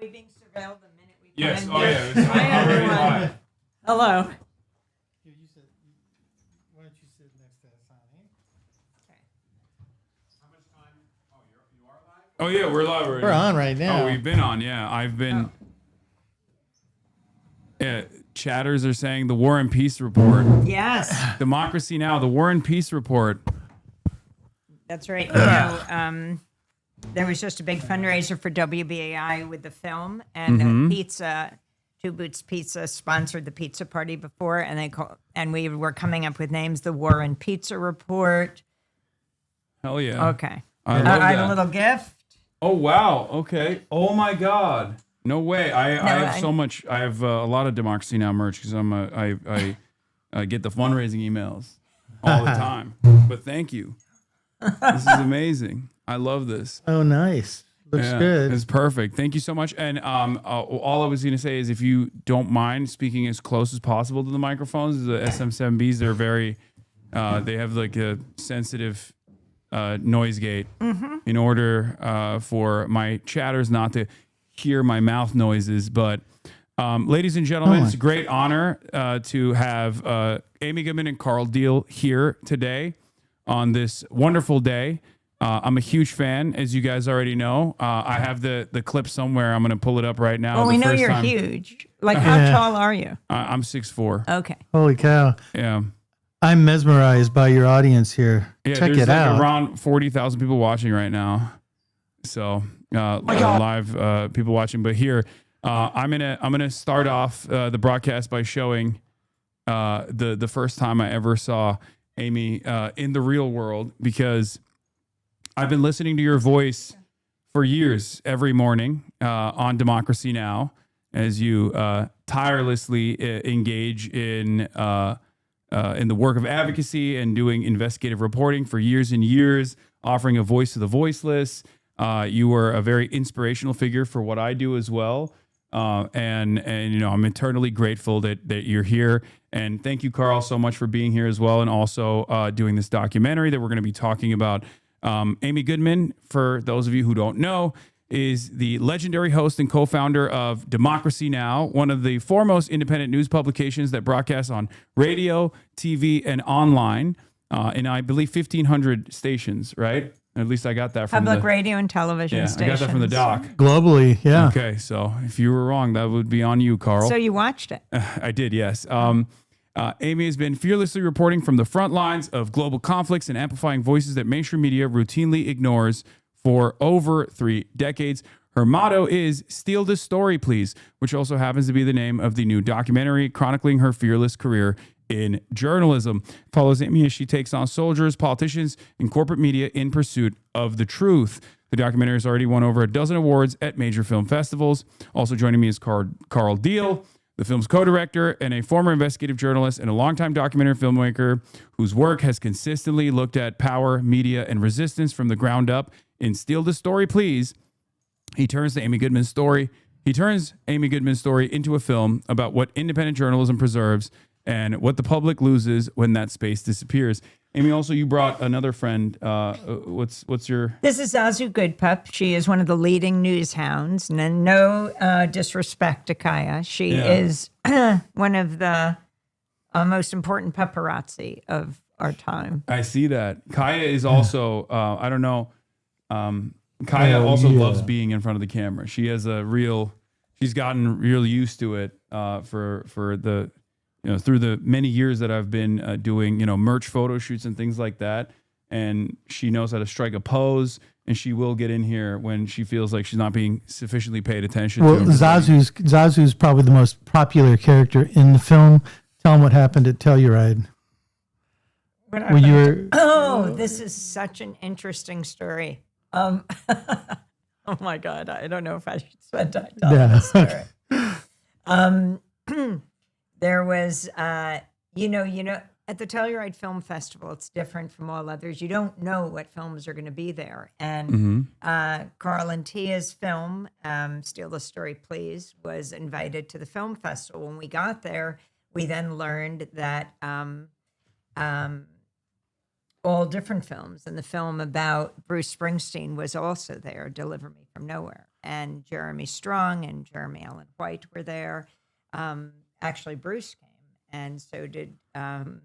we being surveilled the minute we Yes. come Oh, in? yeah. It's already live. Hello. Here, you sit. Why don't you sit next to Hasan? How much time? Oh, you are live? Oh, yeah. We're live already. We're on right now. Oh, we've been on. Yeah. I've been. Chatters are saying the War and Peace Report. Yes, Democracy Now! The War and Peace Report. that's right. You know, there was just a big fundraiser for WBAI with the film, and pizza. Two Boots Pizza sponsored the pizza party before, and we were coming up with names. The War and Pizza Report. Hell yeah. Okay. I love I have that. a little gift. Oh wow. Okay. Oh my God. No way. I have so much. I have a lot of Democracy Now! Merch because I get the fundraising emails all the time. But thank you. This is amazing. I love this. Oh, nice. Looks good. It's perfect. Thank you so much. And all I was going to say is if you don't mind speaking as close as possible to the microphones, the SM7Bs, they're very, they have like a sensitive noise gate in order for my chatters not to hear my mouth noises. But ladies and gentlemen, it's a great honor to have Amy Goodman and Carl Deal here today on this wonderful day. I'm a huge fan, as you guys already know. I have the clip somewhere. I'm going to pull it up right now. Well, we know you're huge. Like, how tall are you? I'm 6'4". Okay. Holy cow. Yeah. I'm mesmerized by your audience here. Check there's it out. Around 40,000 people watching right now. So live people watching. But here, I'm gonna start off the broadcast by showing the first time I ever saw Amy in the real world, because I've been listening to your voice for years every morning on Democracy Now! As you tirelessly engage in the work of advocacy and doing investigative reporting for years and years, offering a voice to the voiceless. You were a very inspirational figure for what I do as well. And you know, I'm eternally grateful that you're here. And thank you, Carl, so much for being here as well. And also doing this documentary that we're going to be talking about. Amy Goodman, for those of you who don't know, is the legendary host and co-founder of Democracy Now!, one of the foremost independent news publications that broadcasts on radio, TV, and online, in, I believe, 1,500 stations, right? At least I got that from Public radio and television stations. I got that from the doc. Globally, yeah. Okay, so if you were wrong, that would be on you, Carl. So you watched it? I did, yes. Amy has been fearlessly reporting from the front lines of global conflicts and amplifying voices that mainstream media routinely ignores for over 3 decades. Her motto is "Steal this story, please," which also happens to be the name of the new documentary chronicling her fearless career in journalism. Follows Amy as she takes on soldiers, politicians, and corporate media in pursuit of the truth. The documentary has already won over a dozen awards at major film festivals. Also joining me is Carl Deal, the film's co-director and a former investigative journalist and a longtime documentary filmmaker whose work has consistently looked at power, media, and resistance from the ground up. In Steal the Story, Please, he turns Amy Goodman's story into a film about what independent journalism preserves and what the public loses when that space disappears. Amy, also, you brought another friend. What's your... This is Zazu Goodpup. She is one of the leading news hounds. And no disrespect to Kaya. She is one of the most important paparazzi of our time. I see that. Kaya is also, I don't know, Kaya also loves being in front of the camera. She has she's gotten real used to it for the... through the many years that I've been doing, merch photo shoots and things like that. And she knows how to strike a pose, and she will get in here when she feels like she's not being sufficiently paid attention to. Zazu's probably the most popular character in the film. Tell them what happened at Telluride. This is such an interesting story. Oh my God, I don't know if I should spend time telling this story. There was, at the Telluride Film Festival, it's different from all others. You don't know what films are going to be there. And Carl and Tia's film, Steal the Story, Please, was invited to the film festival. When we got there, we then learned that all different films, and the film about Bruce Springsteen was also there, Deliver Me from Nowhere. and Jeremy Strong and Jeremy Allen White were there. Actually, Bruce came, and so did John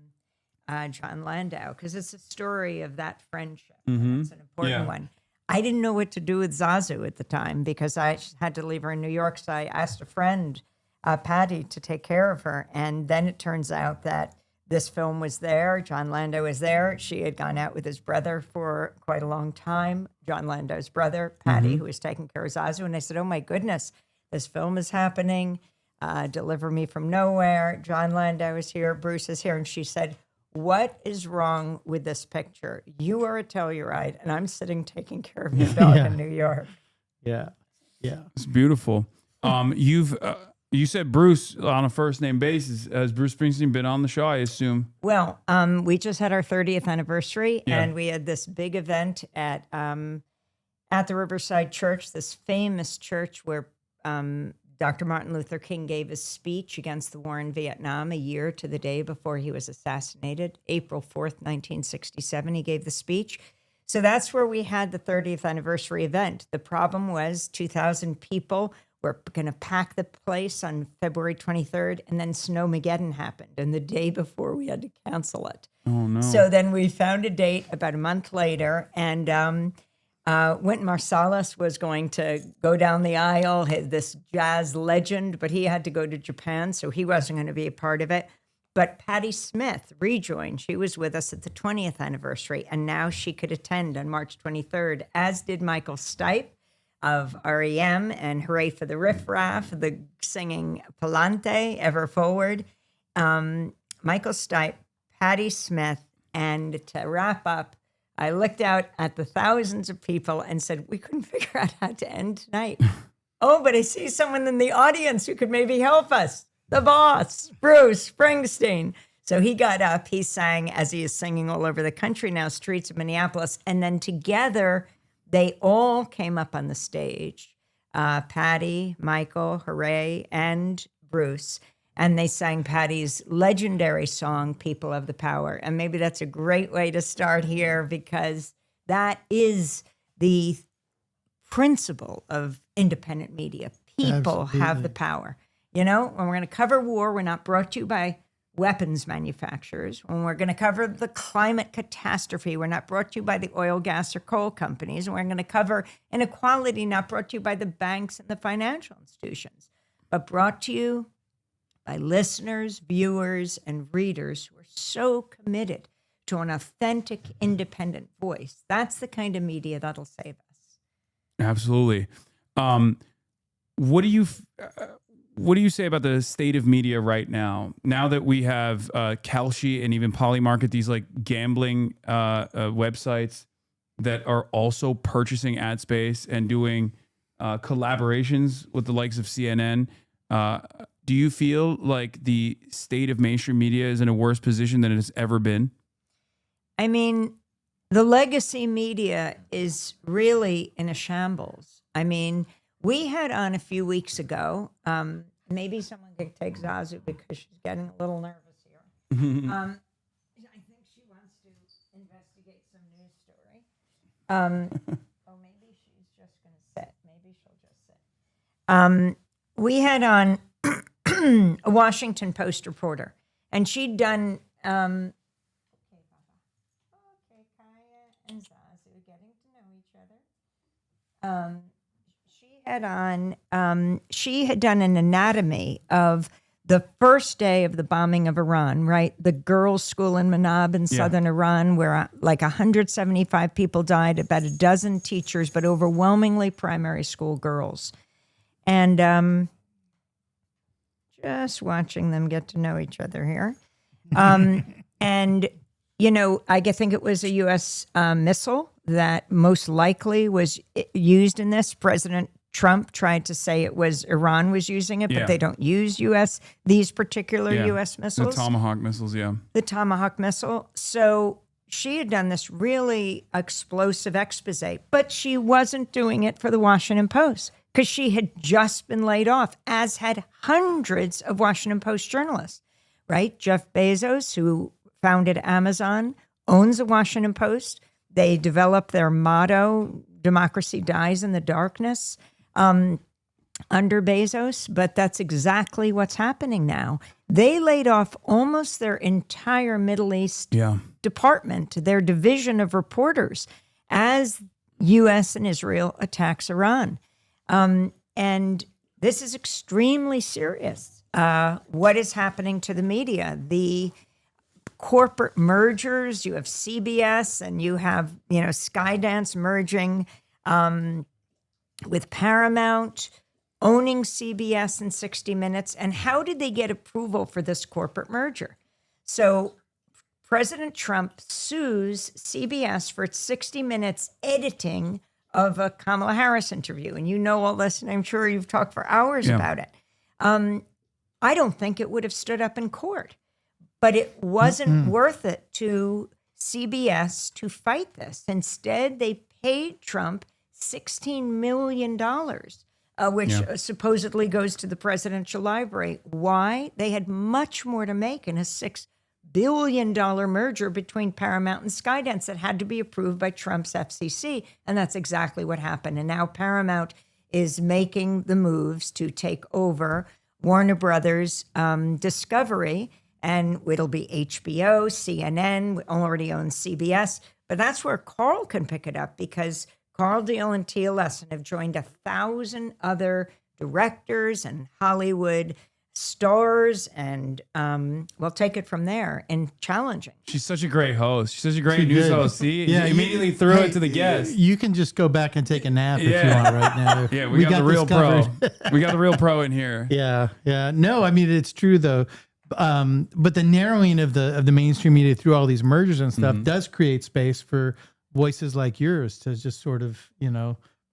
Landau, because it's a story of that friendship. And it's an important one. I didn't know what to do with Zazu at the time because I had to leave her in New York, so I asked a friend, Patty, to take care of her. And then it turns out that this film was there. John Landau was there. She had gone out with his brother for quite a long time, John Landau's brother, Patty, who was taking care of Zazu. And I said, oh, my goodness, this film is happening. Deliver Me from Nowhere. John Landau is here. Bruce is here. And she said, what is wrong with this picture? You are a Telluride, and I'm sitting taking care of your dog in New York. Yeah. It's beautiful. You said Bruce on a first name basis. Has Bruce Springsteen been on the show, I assume? Well, we just had our 30th anniversary, and we had this big event at the Riverside Church, this famous church where Dr. Martin Luther King gave his speech against the war in Vietnam a year to the day before he was assassinated. April 4th, 1967, he gave the speech. So that's where we had the 30th anniversary event. The problem was 2,000 people were going to pack the place on February 23rd, and then Snowmageddon happened. And the day before, we had to cancel it. Oh, no. So then we found a date about a month later, and Wynton Marsalis was going to go down the aisle, this jazz legend, but he had to go to Japan, so he wasn't going to be a part of it. But Patti Smith rejoined. She was with us at the 20th anniversary, and now she could attend on March 23rd, as did Michael Stipe of REM and Hooray for the Riff Raff, the singing Palante, Ever Forward. Michael Stipe, Patti Smith, and to wrap up, I looked out at the thousands of people and said, we couldn't figure out how to end tonight. Oh, but I see someone in the audience who could maybe help us. The boss, Bruce Springsteen. So he got up, he sang, as he is singing all over the country now, streets of Minneapolis. And then together, they all came up on the stage, Patty, Michael, Hooray, and Bruce. And they sang Patty's legendary song, People Have the Power. And maybe that's a great way to start here, because that is the principle of independent media. People have the power. You know, when we're going to cover war, we're not brought to you by weapons manufacturers. When we're going to cover the climate catastrophe, we're not brought to you by the oil, gas, or coal companies. And we're going to cover inequality, not brought to you by the banks and the financial institutions, but brought to you by listeners, viewers, and readers who are so committed to an authentic, independent voice. That's the kind of media that'll save us. Absolutely. What do you say about the state of media right now? Now that we have Kalshi and even Polymarket, these like gambling websites that are also purchasing ad space and doing collaborations with the likes of CNN. Do you feel like the state of mainstream media is in a worse position than it has ever been? I mean, the legacy media is really in a shambles. I mean, we had on a few weeks ago, maybe someone could take Zazu because she's getting a little nervous here. I think she wants to investigate some news story. Oh, maybe she's just going to sit. Maybe she'll just sit. We had on a Washington Post reporter, and she'd done, okay, Kaya and Zazu getting to know each other. She had done an anatomy of the first day of the bombing of Iran, right? The girls' school in Manab in southern Iran, where like 175 people died, about a dozen teachers, but overwhelmingly primary school girls. And just watching them get to know each other here. And, you know, I think it was a U.S. Missile that most likely was used in this. President Trump tried to say it was Iran was using it, but they don't use these particular U.S. missiles. The Tomahawk missiles, The Tomahawk missile. So she had done this really explosive expose, but she wasn't doing it for the Washington Post because she had just been laid off, as had hundreds of Washington Post journalists, right? Jeff Bezos, who founded Amazon, owns the Washington Post. They developed their motto, democracy dies in the darkness. under Bezos, but that's exactly what's happening now. They laid off almost their entire Middle East department, their division of reporters, as U.S. and Israel attacks Iran. And this is extremely serious. What is happening to the media? The corporate mergers, you have CBS and you have, Skydance merging with Paramount, owning CBS and 60 Minutes. And how did they get approval for this corporate merger? So President Trump sues CBS for its 60 Minutes editing of a Kamala Harris interview. And you know all this, and I'm sure you've talked for hours about it. I don't think it would have stood up in court, but it wasn't worth it to CBS to fight this. Instead, they paid Trump $16 million, which supposedly goes to the presidential library. Why? They had much more to make in a $6 billion merger between Paramount and Skydance that had to be approved by Trump's FCC. And that's exactly what happened. And now Paramount is making the moves to take over Warner Brothers Discovery, and it'll be HBO, CNN, already owns CBS. But that's where Carl can pick it up, because Carl Deal and Tia Lesson have joined 1,000 other directors and Hollywood stars, and we'll take it from there and challenging. She's such a great host. She's such a great news host. See, you immediately threw it to the guests. You can just go back and take a nap if you want right now. Yeah, we got the real pro. We got the real pro in here. Yeah. No, I mean, it's true though. But the narrowing of the mainstream media through all these mergers and stuff does create space for voices like yours to just sort of,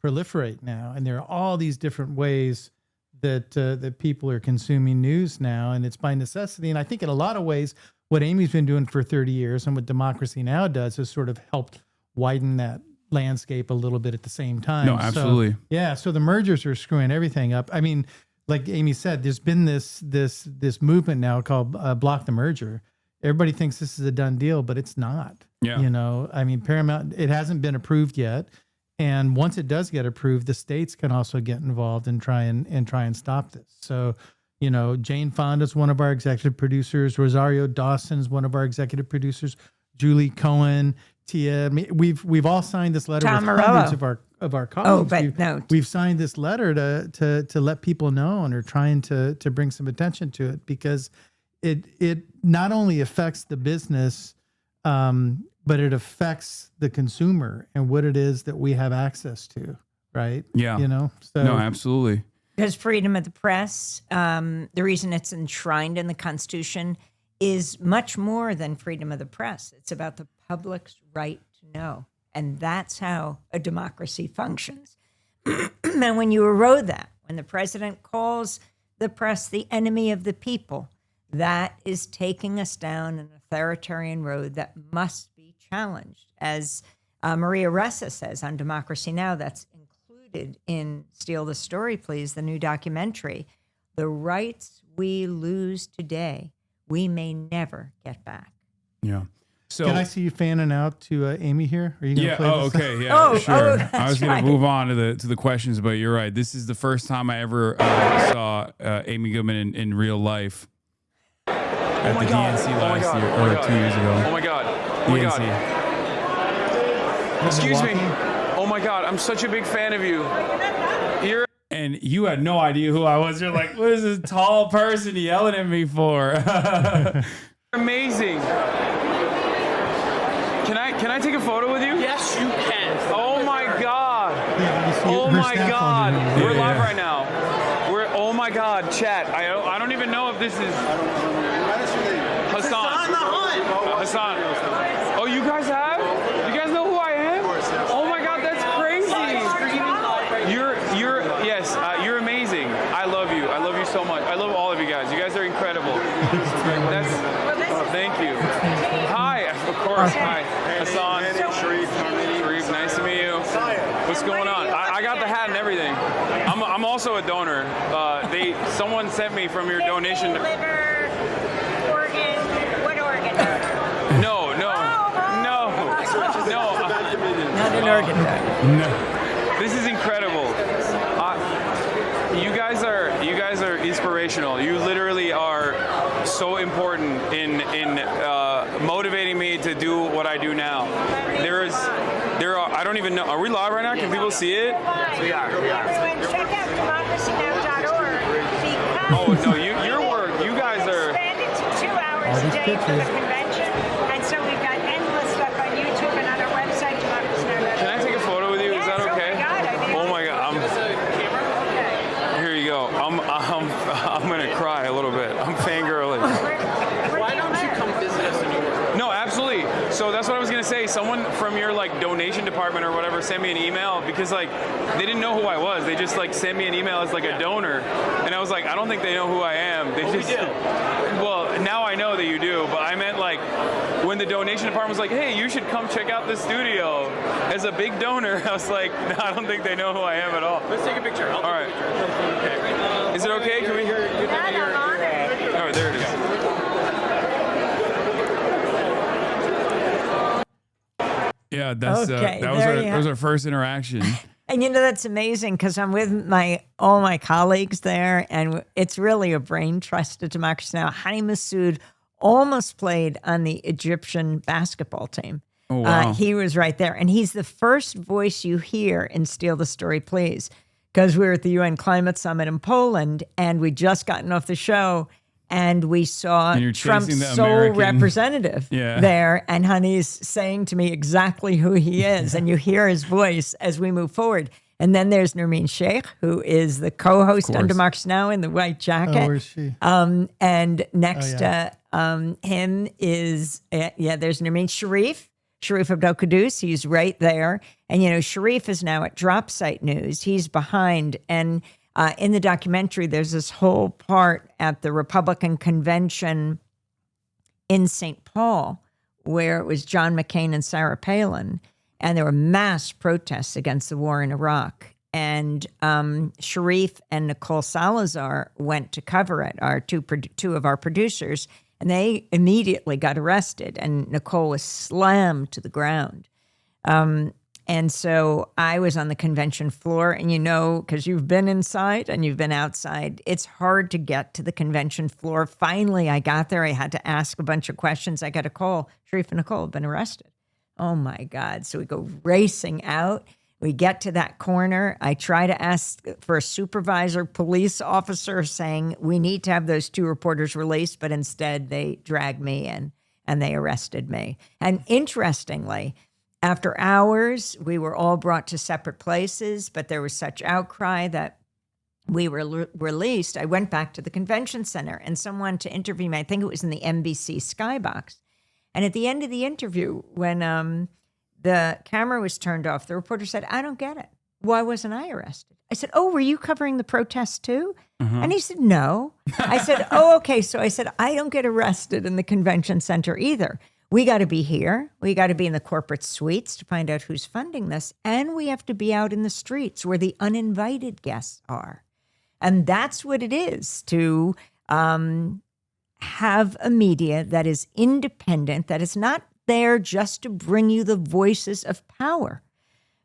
proliferate now. And there are all these different ways that people are consuming news now, and it's by necessity. And I think in a lot of ways, what Amy's been doing for 30 years and what Democracy Now! Does is sort of helped widen that landscape a little bit at the same time. No, absolutely. So the mergers are screwing everything up. I mean, like Amy said, there's been this movement now called Block the Merger. Everybody thinks this is a done deal, but it's not. Yeah. I mean, Paramount, it hasn't been approved yet. And once it does get approved, the states can also get involved and try and stop this. So, Jane Fonda's one of our executive producers. Rosario Dawson's one of our executive producers. Julie Cohen, Tia. We've all signed this letter Tom with hundreds of our colleagues. We've signed this letter to let people know and are trying to bring some attention to it, because it not only affects the business, but it affects the consumer and what it is that we have access to, right? Yeah. So no, absolutely. Because freedom of the press, the reason it's enshrined in the Constitution is much more than freedom of the press. It's about the public's right to know. And that's how a democracy functions. And when you erode that, when the president calls the press the enemy of the people, that is taking us down an authoritarian road that must be challenged. As Maria Ressa says on Democracy Now!, that's included in Steal the Story, Please, the new documentary. The rights we lose today, we may never get back. Yeah. So can I see you fanning out to Amy here? Are you gonna play this? Okay. Yeah, sure. I was going to move on to the questions, but you're right. This is the first time I ever saw Amy Goodman in real life. At the DNC last year, or 2 years ago. Oh my God. Oh my God. Excuse me. Oh my God. I'm such a big fan of you. And you had no idea who I was. You're like, what is this tall person yelling at me for? Amazing. Can I take a photo with you? Yes, you can. Oh my God. Yeah, oh my God. We're live Yeah. right now. Oh my God. Chat. I don't even know if this is Hasan. Hasan the Hunt. Hasan. Oh, you guys have? You guys know who I am? Oh my God, that's crazy. You're amazing. I love you. I love you so much. I love all of you guys. You guys are incredible. Thank you. Hi, of course. Hi, Hasan. Sharif, nice to meet you. What's going on? I got the hat and everything. I'm also a donor. Someone sent me from your donation. Liver, organ, what organ? No. Not an organ. No. This is incredible. are inspirational. You literally are so important in motivating me to do what I do now. There are. I don't even know. Are we live right now? Can people see it? We are. Check out democracynow.org because Oh no, your work. You guys are. spend it to 2 hours a day for the convention, and so we've got endless stuff on YouTube and on our website, democracynow.org. Can I take a photo with you? Is that okay? Oh my God. Here you go. I'm gonna cry a little bit. I'm fangirling. Why don't you come visit us in New York? No, absolutely. So that's what I was gonna say. Someone from your donation department or whatever sent me an email because they didn't know who I was. They just sent me an email as a donor, and I was like, I don't think they know who I am. They just. We do. Well, now I know that you do, but I meant when the donation department was like, hey, you should come check out the studio as a big donor. I was like, no, I don't think they know who I am at all. Let's take a picture. All right. Is it okay? Can we hear? I'm honored. All right, there it is. Yeah, that's Okay, that there was our first interaction. And that's amazing because I'm with all my colleagues there, and it's really a brain trust of Democracy Now! Hani Massoud almost played on the Egyptian basketball team. Oh, wow. He was right there, and he's the first voice you hear in Steal the Story, Please, because we were at the UN Climate Summit in Poland, and we'd just gotten off the show, and we saw And you're Trump's chasing the sole American- representative Yeah. there, and Honey's saying to me exactly who he is, and you hear his voice as we move forward. And then there's Nermeen Sheikh, who is the co-host on course. Democracy Now! In the white jacket. Oh, where's she? And next yeah. to him is, there's Nermeen Sharif Abdel Qaddus. He's right there. And, Sharif is now at Drop Site News. He's behind. And in the documentary, there's this whole part at the Republican convention in St. Paul where it was John McCain and Sarah Palin. And there were mass protests against the war in Iraq. And Sharif and Nicole Salazar went to cover it, our two of our producers, and they immediately got arrested. And Nicole was slammed to the ground. And so I was on the convention floor, and because you've been inside and you've been outside, it's hard to get to the convention floor. Finally, I got there. I had to ask a bunch of questions. I got a call. Sharif and Nicole have been arrested. Oh my God. So we go racing out. We get to that corner. I try to ask for a supervisor, police officer saying, we need to have those two reporters released, but instead they dragged me in and they arrested me. And interestingly, after hours, we were all brought to separate places, but there was such outcry that we were released. I went back to the convention center and someone to interview me, I think it was in the NBC Skybox. And at the end of the interview, when the camera was turned off, the reporter said, I don't get it. Why wasn't I arrested? I said, oh, were you covering the protests too? And he said, no. I said, oh, okay. So I said, I don't get arrested in the convention center either. We got to be here. We got to be in the corporate suites to find out who's funding this. And we have to be out in the streets where the uninvited guests are. And that's what it is to have a media that is independent, that is not there just to bring you the voices of power,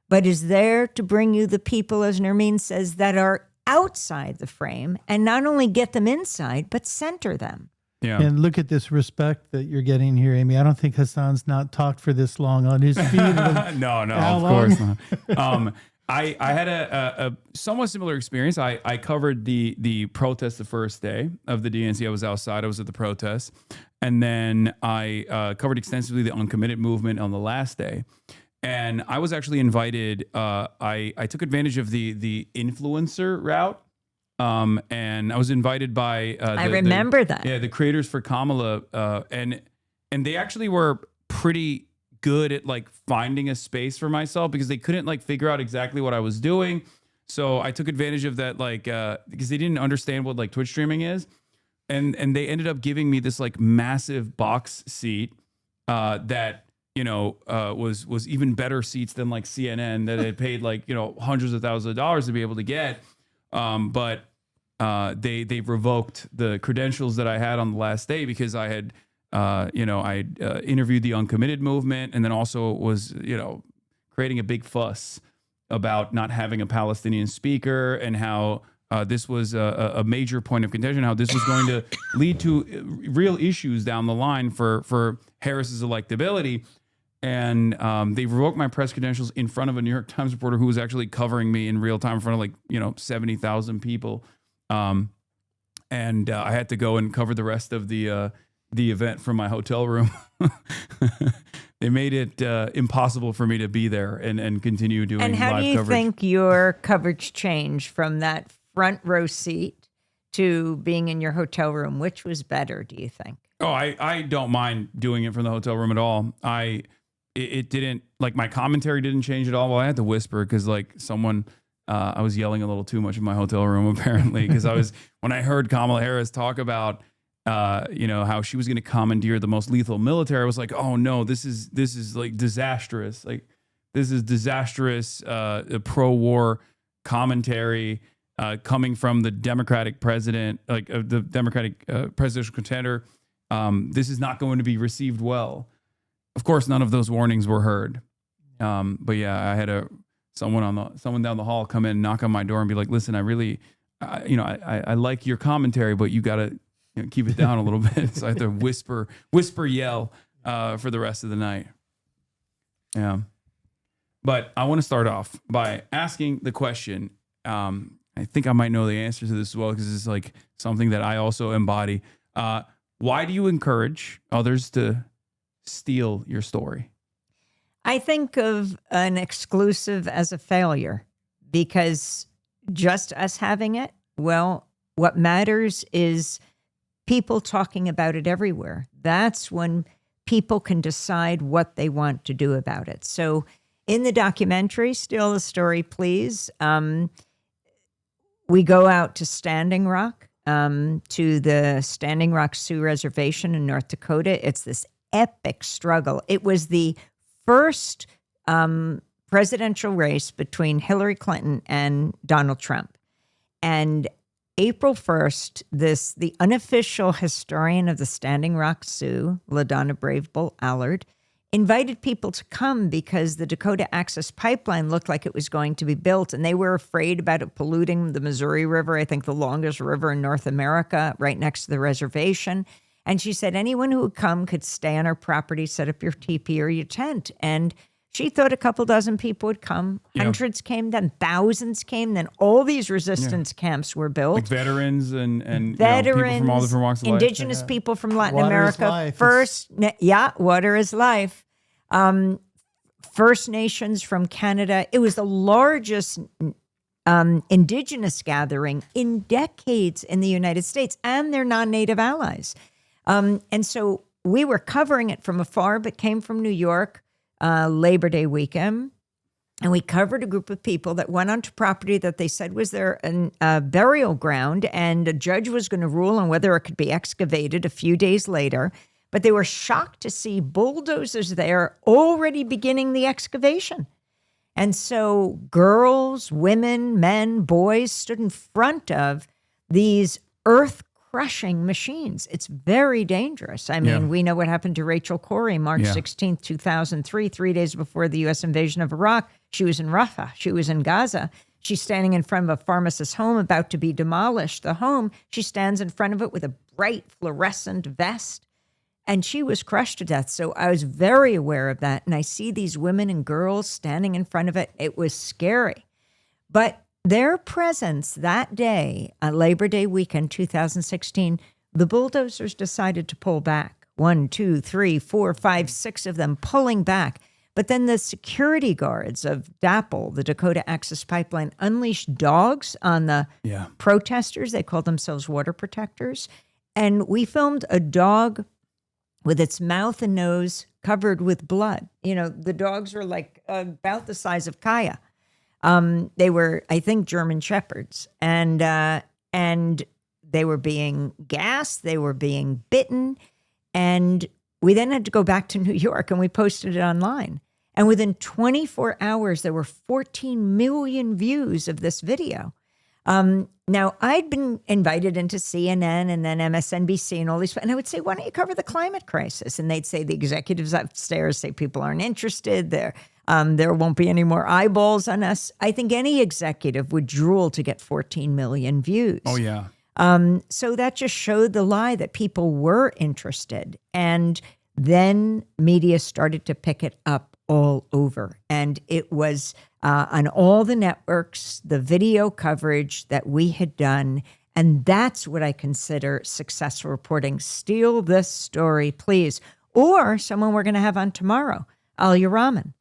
but is there to bring you the people, as Nermeen says, that are outside the frame and not only get them inside, but center them. Yeah. And look at this respect that you're getting here, Amy. I don't think Hasan's not talked for this long on his feet. No, How of long? course not. I had a somewhat similar experience. I covered the protest the first day of the DNC. I was outside. I was at the protest. And then I covered extensively the uncommitted movement on the last day. And I was actually invited. I took advantage of the influencer route. And I was invited by I remember that. Yeah, the Creators for Kamala. And they actually were pretty good at finding a space for myself because they couldn't figure out exactly what I was doing. So I took advantage of that because they didn't understand what Twitch streaming is. And they ended up giving me this massive box seat that was even better seats than CNN that had paid hundreds of thousands of dollars to be able to get. But they revoked the credentials that I had on the last day because I had I interviewed the uncommitted movement and then also was creating a big fuss about not having a Palestinian speaker and how this was a major point of contention, how this was going to lead to real issues down the line for Harris's electability. And they revoked my press credentials in front of a New York Times reporter who was actually covering me in real time in front of 70,000 people. And I had to go and cover the rest of the event from my hotel room. They made it impossible for me to be there and continue doing live coverage. And how do you think your coverage changed from that front row seat to being in your hotel room? Which was better, do you think? Oh, I don't mind doing it from the hotel room at all. It didn't, like, my commentary didn't change at all. Well, I had to whisper because I was yelling a little too much in my hotel room apparently, because when I heard Kamala Harris talk about how she was going to commandeer the most lethal military, I was like, oh no, this is like disastrous. Like, this is disastrous pro-war commentary coming from the Democratic president, the Democratic presidential contender. This is not going to be received well. Of course, none of those warnings were heard. But yeah, I had someone down the hall come in, knock on my door, and be like, "Listen, I like your commentary, but you got to keep it down a little bit." So I had to whisper, yell for the rest of the night. Yeah. But I want to start off by asking the question. I think I might know the answer to this as well, because it's like something that I also embody. Why do you encourage others to steal your story? I think of an exclusive as a failure, because just us having it, well, what matters is people talking about it everywhere. That's when people can decide what they want to do about it. So in the documentary, Steal the Story, Please, we go out to Standing Rock, to the Standing Rock Sioux Reservation in North Dakota. It's this epic struggle. It was the first presidential race between Hillary Clinton and Donald Trump. And April 1st, the unofficial historian of the Standing Rock Sioux, LaDonna Brave Bull Allard, invited people to come because the Dakota Access Pipeline looked like it was going to be built, and they were afraid about it polluting the Missouri River, I think the longest river in North America, right next to the reservation. And she said anyone who would come could stay on her property, set up your teepee or your tent. And she thought a couple dozen people would come. Hundreds came, then thousands came. Then all these resistance camps were built. Like veterans and veterans, people from all different walks of life. Indigenous people from Latin Water America. is life. Water is life. First Nations from Canada. It was the largest Indigenous gathering in decades in the United States, and their non-native allies. And so we were covering it from afar, but came from New York, Labor Day weekend. And we covered a group of people that went onto property that they said was their burial ground. And a judge was going to rule on whether it could be excavated a few days later. But they were shocked to see bulldozers there already beginning the excavation. And so girls, women, men, boys stood in front of these earth-crushing machines. It's very dangerous. I mean, we know what happened to Rachel Corrie, March 16th, 2003, 3 days before the U.S. invasion of Iraq. She was in Rafah. She was in Gaza. She's standing in front of a pharmacist's home about to be demolished. The home, she stands in front of it with a bright fluorescent vest. And she was crushed to death. So I was very aware of that. And I see these women and girls standing in front of it. It was scary. But their presence that day, on Labor Day weekend, 2016, the bulldozers decided to pull back. 1, 2, 3, 4, 5, 6 of them pulling back. But then the security guards of DAPL, the Dakota Access Pipeline, unleashed dogs on the protesters. They called themselves water protectors. And we filmed a dog with its mouth and nose covered with blood. You know, the dogs were like about the size of Kaya. They were, I think, German Shepherds. And they were being gassed. They were being bitten. And we then had to go back to New York, and we posted it online. And within 24 hours, there were 14 million views of this video. Now, I'd been invited into CNN and then MSNBC and all these, and I would say, why don't you cover the climate crisis? And they'd say the executives upstairs say people aren't interested. They're There won't be any more eyeballs on us. I think any executive would drool to get 14 million views. Oh, yeah. So that just showed the lie that people were interested. And then media started to pick it up all over. And it was on all the networks, the video coverage that we had done. And that's what I consider successful reporting. Steal this story, please. Or someone we're going to have on tomorrow, Alia Rahman.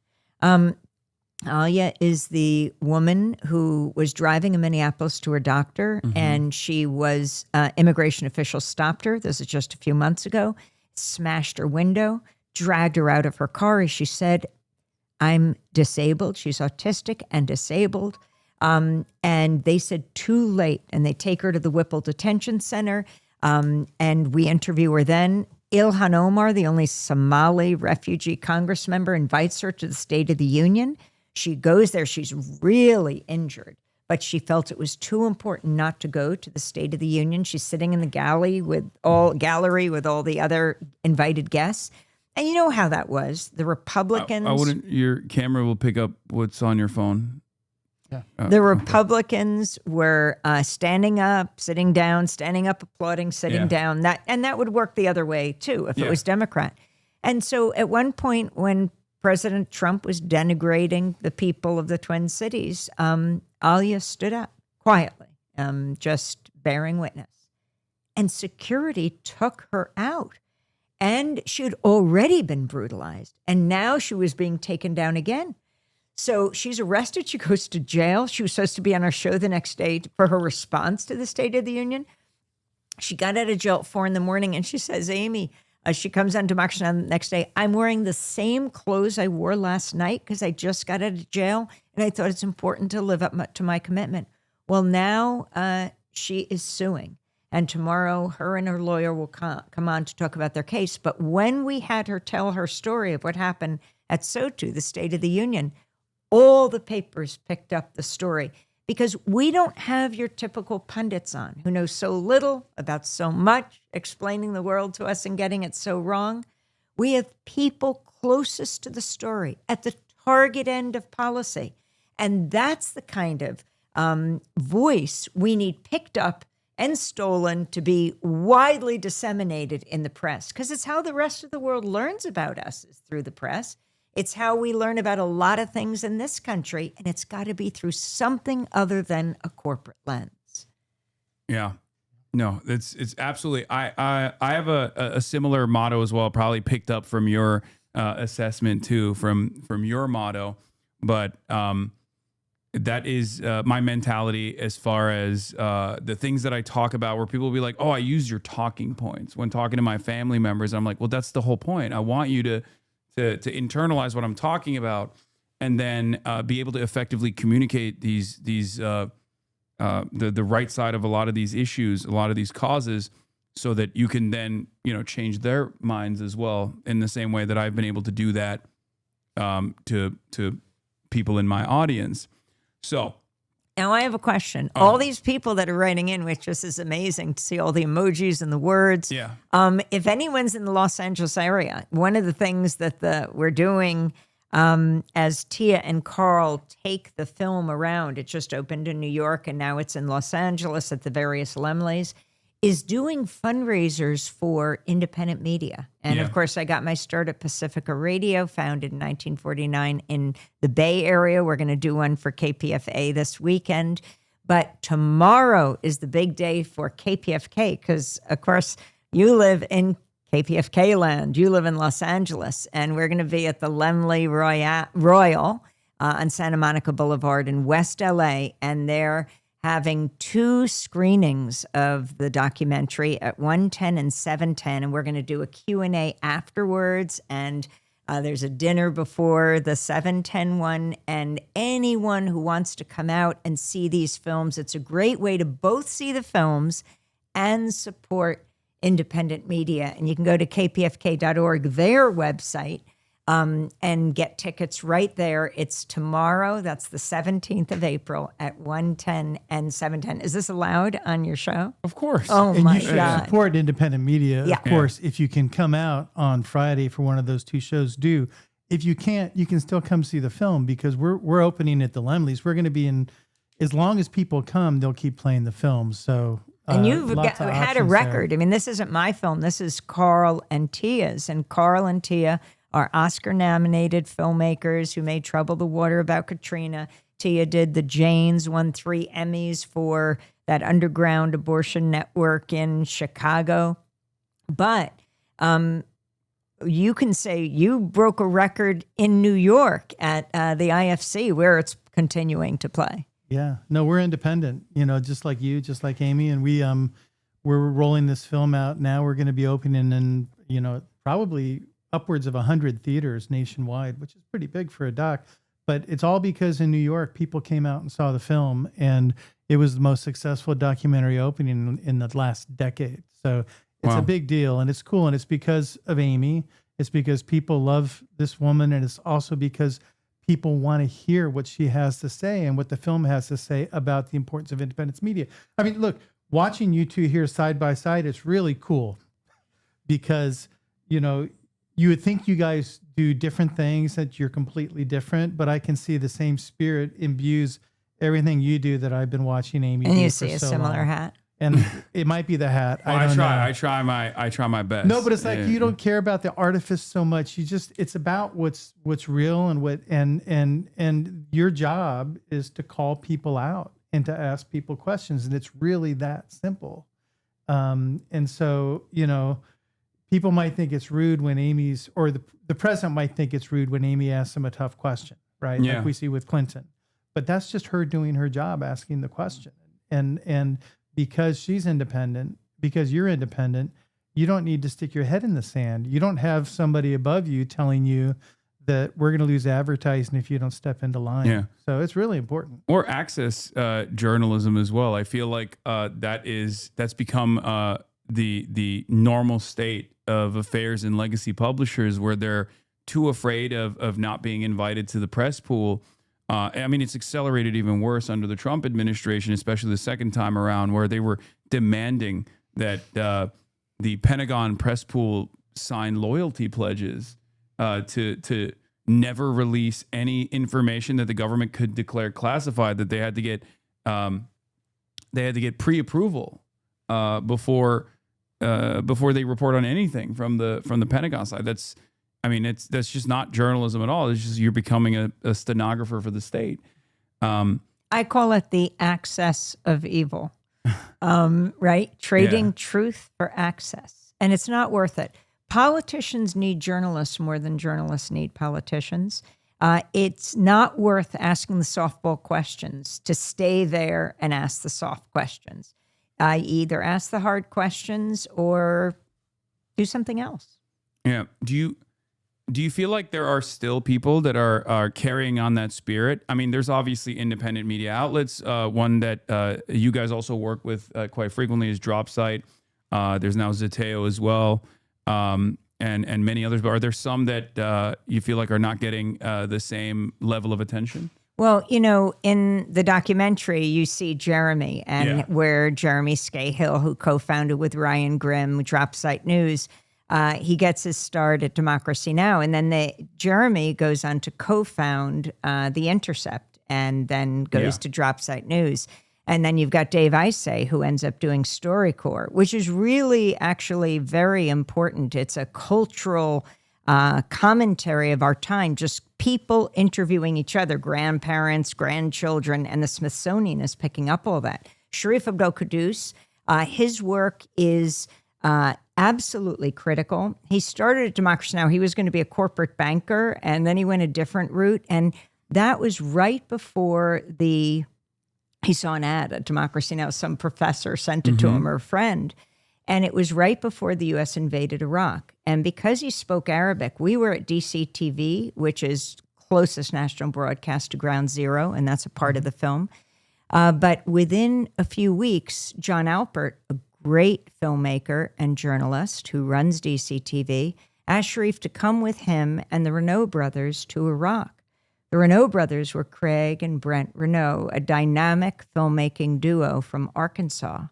Alia is the woman who was driving in Minneapolis to her doctor, and she was, immigration officials stopped her. This is just a few months ago, smashed her window, dragged her out of her car. As she said, I'm disabled. She's autistic and disabled. And they said too late, and they take her to the Whipple Detention Center. And we interview her then. Ilhan Omar, the only Somali refugee Congress member, invites her to the State of the Union. She goes there. She's really injured, but she felt it was too important not to go to the State of the Union. She's sitting in the gallery with all the other invited guests. And you know how that was. The Republicans. I wouldn't. Your camera will pick up what's on your phone. The Republicans were standing up, sitting down, standing up, applauding, sitting down. That would work the other way too if it was Democrat. And so at one point when President Trump was denigrating the people of the Twin Cities, Alia stood up quietly, just bearing witness. And security took her out. And she had already been brutalized. And now she was being taken down again. So she's arrested. She goes to jail. She was supposed to be on our show the next day for her response to the State of the Union. She got out of jail at 4 a.m. and she says, Amy, she comes on Democracy Now! The next day, I'm wearing the same clothes I wore last night because I just got out of jail and I thought it's important to live up to my commitment. Well, now she is suing. And tomorrow, her and her lawyer will come on to talk about their case. But when we had her tell her story of what happened at SOTU, the State of the Union, all the papers picked up the story because we don't have your typical pundits on who know so little about so much, explaining the world to us and getting it so wrong. We have people closest to the story at the target end of policy. And that's the kind of voice we need picked up and stolen to be widely disseminated in the press, because it's how the rest of the world learns about us is through the press. It's how we learn about a lot of things in this country, and it's got to be through something other than a corporate lens. Yeah. No, it's absolutely. I have a similar motto as well, probably picked up from your assessment too, from your motto, but that is my mentality as far as the things that I talk about, where people will be like, oh, I use your talking points when talking to my family members. I'm like, well, that's the whole point. I want you to internalize what I'm talking about, and then be able to effectively communicate the right side of a lot of these issues, a lot of these causes, so that you can then, change their minds as well, in the same way that I've been able to do that to people in my audience. So now I have a question. All these people that are writing in, which just is amazing to see all the emojis and the words. Yeah. If anyone's in the Los Angeles area, one of the things that we're doing as Tia and Carl take the film around, it just opened in New York and now it's in Los Angeles at the various Lemleys, is doing fundraisers for independent media. And of course, I got my start at Pacifica Radio, founded in 1949 in the Bay Area. We're going to do one for KPFA this weekend. But tomorrow is the big day for KPFK because, of course, you live in KPFK land. You live in Los Angeles. And we're going to be at the Lemley Royal on Santa Monica Boulevard in West LA. And they're having 2 screenings of the documentary at 1:10 and 7:10, and we're going to do a Q&A afterwards, and there's a dinner before the 7:10 one, and anyone who wants to come out and see these films, it's a great way to both see the films and support independent media. And you can go to kpfk.org, their website, and get tickets right there. It's tomorrow. That's the 17th of April at 1:10 and 7:10. Is this allowed on your show? Of course. Oh, And my you should God. support independent media, Yeah. of course. If you can come out on Friday for one of those 2 shows, do. if you can't, you can still come see the film because we're opening at the Lemleys. We're going to be in, as long as people come, they'll keep playing the film. So, and you've lots of had a options record. there. I mean, this isn't my film. This is Carl and Tia's. And Carl and Tia are Oscar-nominated filmmakers who made Trouble the Water about Katrina. Tia did The Janes, won 3 Emmys for that underground abortion network in Chicago. But you can say you broke a record in New York at the IFC where it's continuing to play. Yeah, no, we're independent, just like you, just like Amy. And we're rolling this film out now. We're going to be opening in, probably upwards of 100 theaters nationwide, which is pretty big for a doc. But it's all because in New York, people came out and saw the film, and it was the most successful documentary opening in the last decade. So it's a big deal, and it's cool, and it's because of Amy. It's because people love this woman, and it's also because people want to hear what she has to say and what the film has to say about the importance of independence media. I mean, look, watching you two here side by side, it's really cool because, you would think you guys do different things, that you're completely different, but I can see the same spirit imbues everything you do that I've been watching Amy do. And you for see a so similar long. hat. And it might be the hat. Well, I don't know. I try my best. No, but it's like you don't care about the artifice so much. It's about what's real and your job is to call people out and to ask people questions, and it's really that simple. And so, people might think it's rude when the president might think it's rude when Amy asks him a tough question, right? Yeah. Like we see with Clinton. But that's just her doing her job, asking the question. And because she's independent, because you're independent, you don't need to stick your head in the sand. You don't have somebody above you telling you that we're going to lose advertising if you don't step into line. Yeah. So it's really important. Or access journalism as well. I feel like that's become the normal state of affairs in legacy publishers, where they're too afraid of not being invited to the press pool. I mean, it's accelerated even worse under the Trump administration, especially the second time around, where they were demanding that the Pentagon press pool sign loyalty pledges to never release any information that the government could declare classified, that they had to get pre-approval before they report on anything from the Pentagon side. That's just not journalism at all. It's just you're becoming a stenographer for the state. I call it the access of evil, right? Trading truth for access. And it's not worth it. Politicians need journalists more than journalists need politicians. It's not worth asking the softball questions, to stay there and ask the soft questions. Either ask the hard questions or do something else. Yeah. Do you feel like there are still people that are carrying on that spirit? I mean, there's obviously independent media outlets. One that you guys also work with quite frequently is Dropsite. There's now Zeteo as well, and many others. But are there some that you feel like are not getting the same level of attention? Well, in the documentary, you see Jeremy, and where Jeremy Scahill, who co-founded with Ryan Grimm Dropsite News, he gets his start at Democracy Now! And then Jeremy goes on to co-found The Intercept, and then goes to Dropsite News. And then you've got Dave Isay, who ends up doing StoryCorps, which is really actually very important. It's a cultural commentary of our time, just people interviewing each other, grandparents, grandchildren, and the Smithsonian is picking up all that. Sharif Abdel-Quddus, his work is absolutely critical. He started at Democracy Now! He was going to be a corporate banker, and then he went a different route. And that was right before he saw an ad at Democracy Now! Some professor sent it to him, or a friend. And it was right before the U.S. invaded Iraq. And because he spoke Arabic, we were at DCTV, which is closest national broadcast to Ground Zero, and that's a part of the film. But within a few weeks, John Alpert, a great filmmaker and journalist who runs DCTV, asked Sharif to come with him and the Renault brothers to Iraq. The Renault brothers were Craig and Brent Renault, a dynamic filmmaking duo from Arkansas.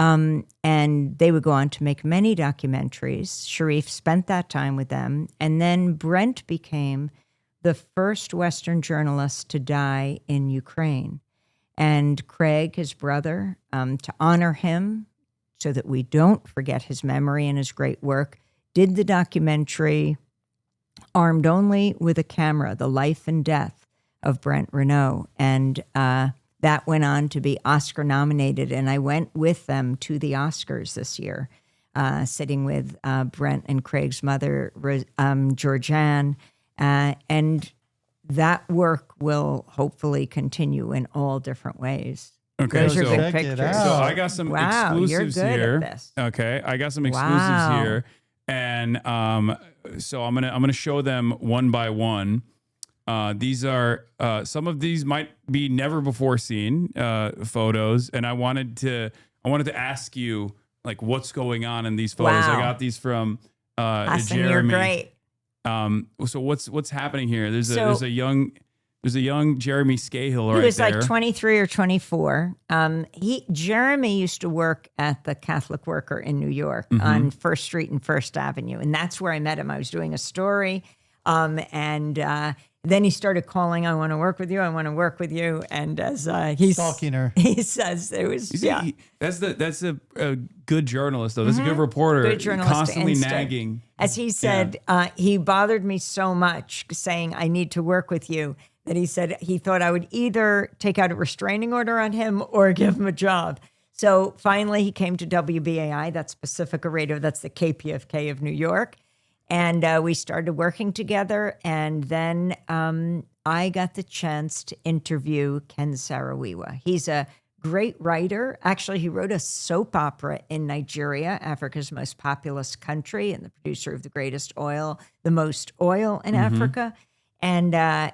And they would go on to make many documentaries. Sharif spent that time with them. And then Brent became the first Western journalist to die in Ukraine. And Craig, his brother, to honor him so that we don't forget his memory and his great work, did the documentary Armed Only with a Camera, The Life and Death of Brent Renaud. And that went on to be Oscar nominated. And I went with them to the Oscars this year, sitting with Brent and Craig's mother, Georgianne. And that work will hopefully continue in all different ways. Okay, Those are so, big pictures. so I got some exclusives you're good here. At this. Okay, I got some exclusives here, and so I'm gonna show them one by one. These are some of these might be never before seen photos, and I wanted to ask you like what's going on in these photos. Wow. I got these from Hasan, Jeremy. you're great. So what's happening here? There's a young Jeremy Scahill right there. He was like 23 or 24. Jeremy used to work at the Catholic Worker in New York on First Street and First Avenue, and that's where I met him. I was doing a story, and then he started calling. I want to work with you. I want to work with you. And as he's stalking her, he says it was that's a good journalist though. That's a good reporter. Good journalist constantly instinct. nagging. As he said, he bothered me so much saying I need to work with you that he said he thought I would either take out a restraining order on him or give him a job. So finally he came to WBAI, that's Pacifica Radio, that's the KPFK of New York. And we started working together. And then I got the chance to interview Ken Saro-Wiwa. He's a great writer. Actually, he wrote a soap opera in Nigeria, Africa's most populous country, and the producer of the most oil in Africa. And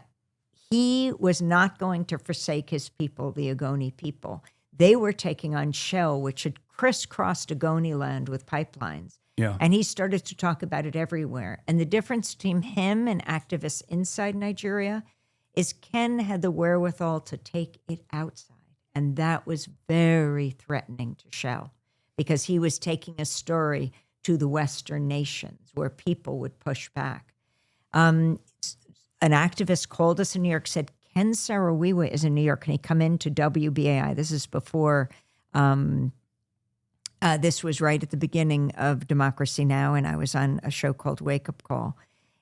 he was not going to forsake his people, the Ogoni people. They were taking on Shell, which had crisscrossed Ogoni land with pipelines. Yeah. And he started to talk about it everywhere. And the difference between him and activists inside Nigeria is Ken had the wherewithal to take it outside. And that was very threatening to Shell because he was taking a story to the Western nations where people would push back. An activist called us in New York, said, Ken Saro-Wiwa is in New York. Can he come into WBAI? This is before... this was right at the beginning of Democracy Now! And I was on a show called Wake Up Call.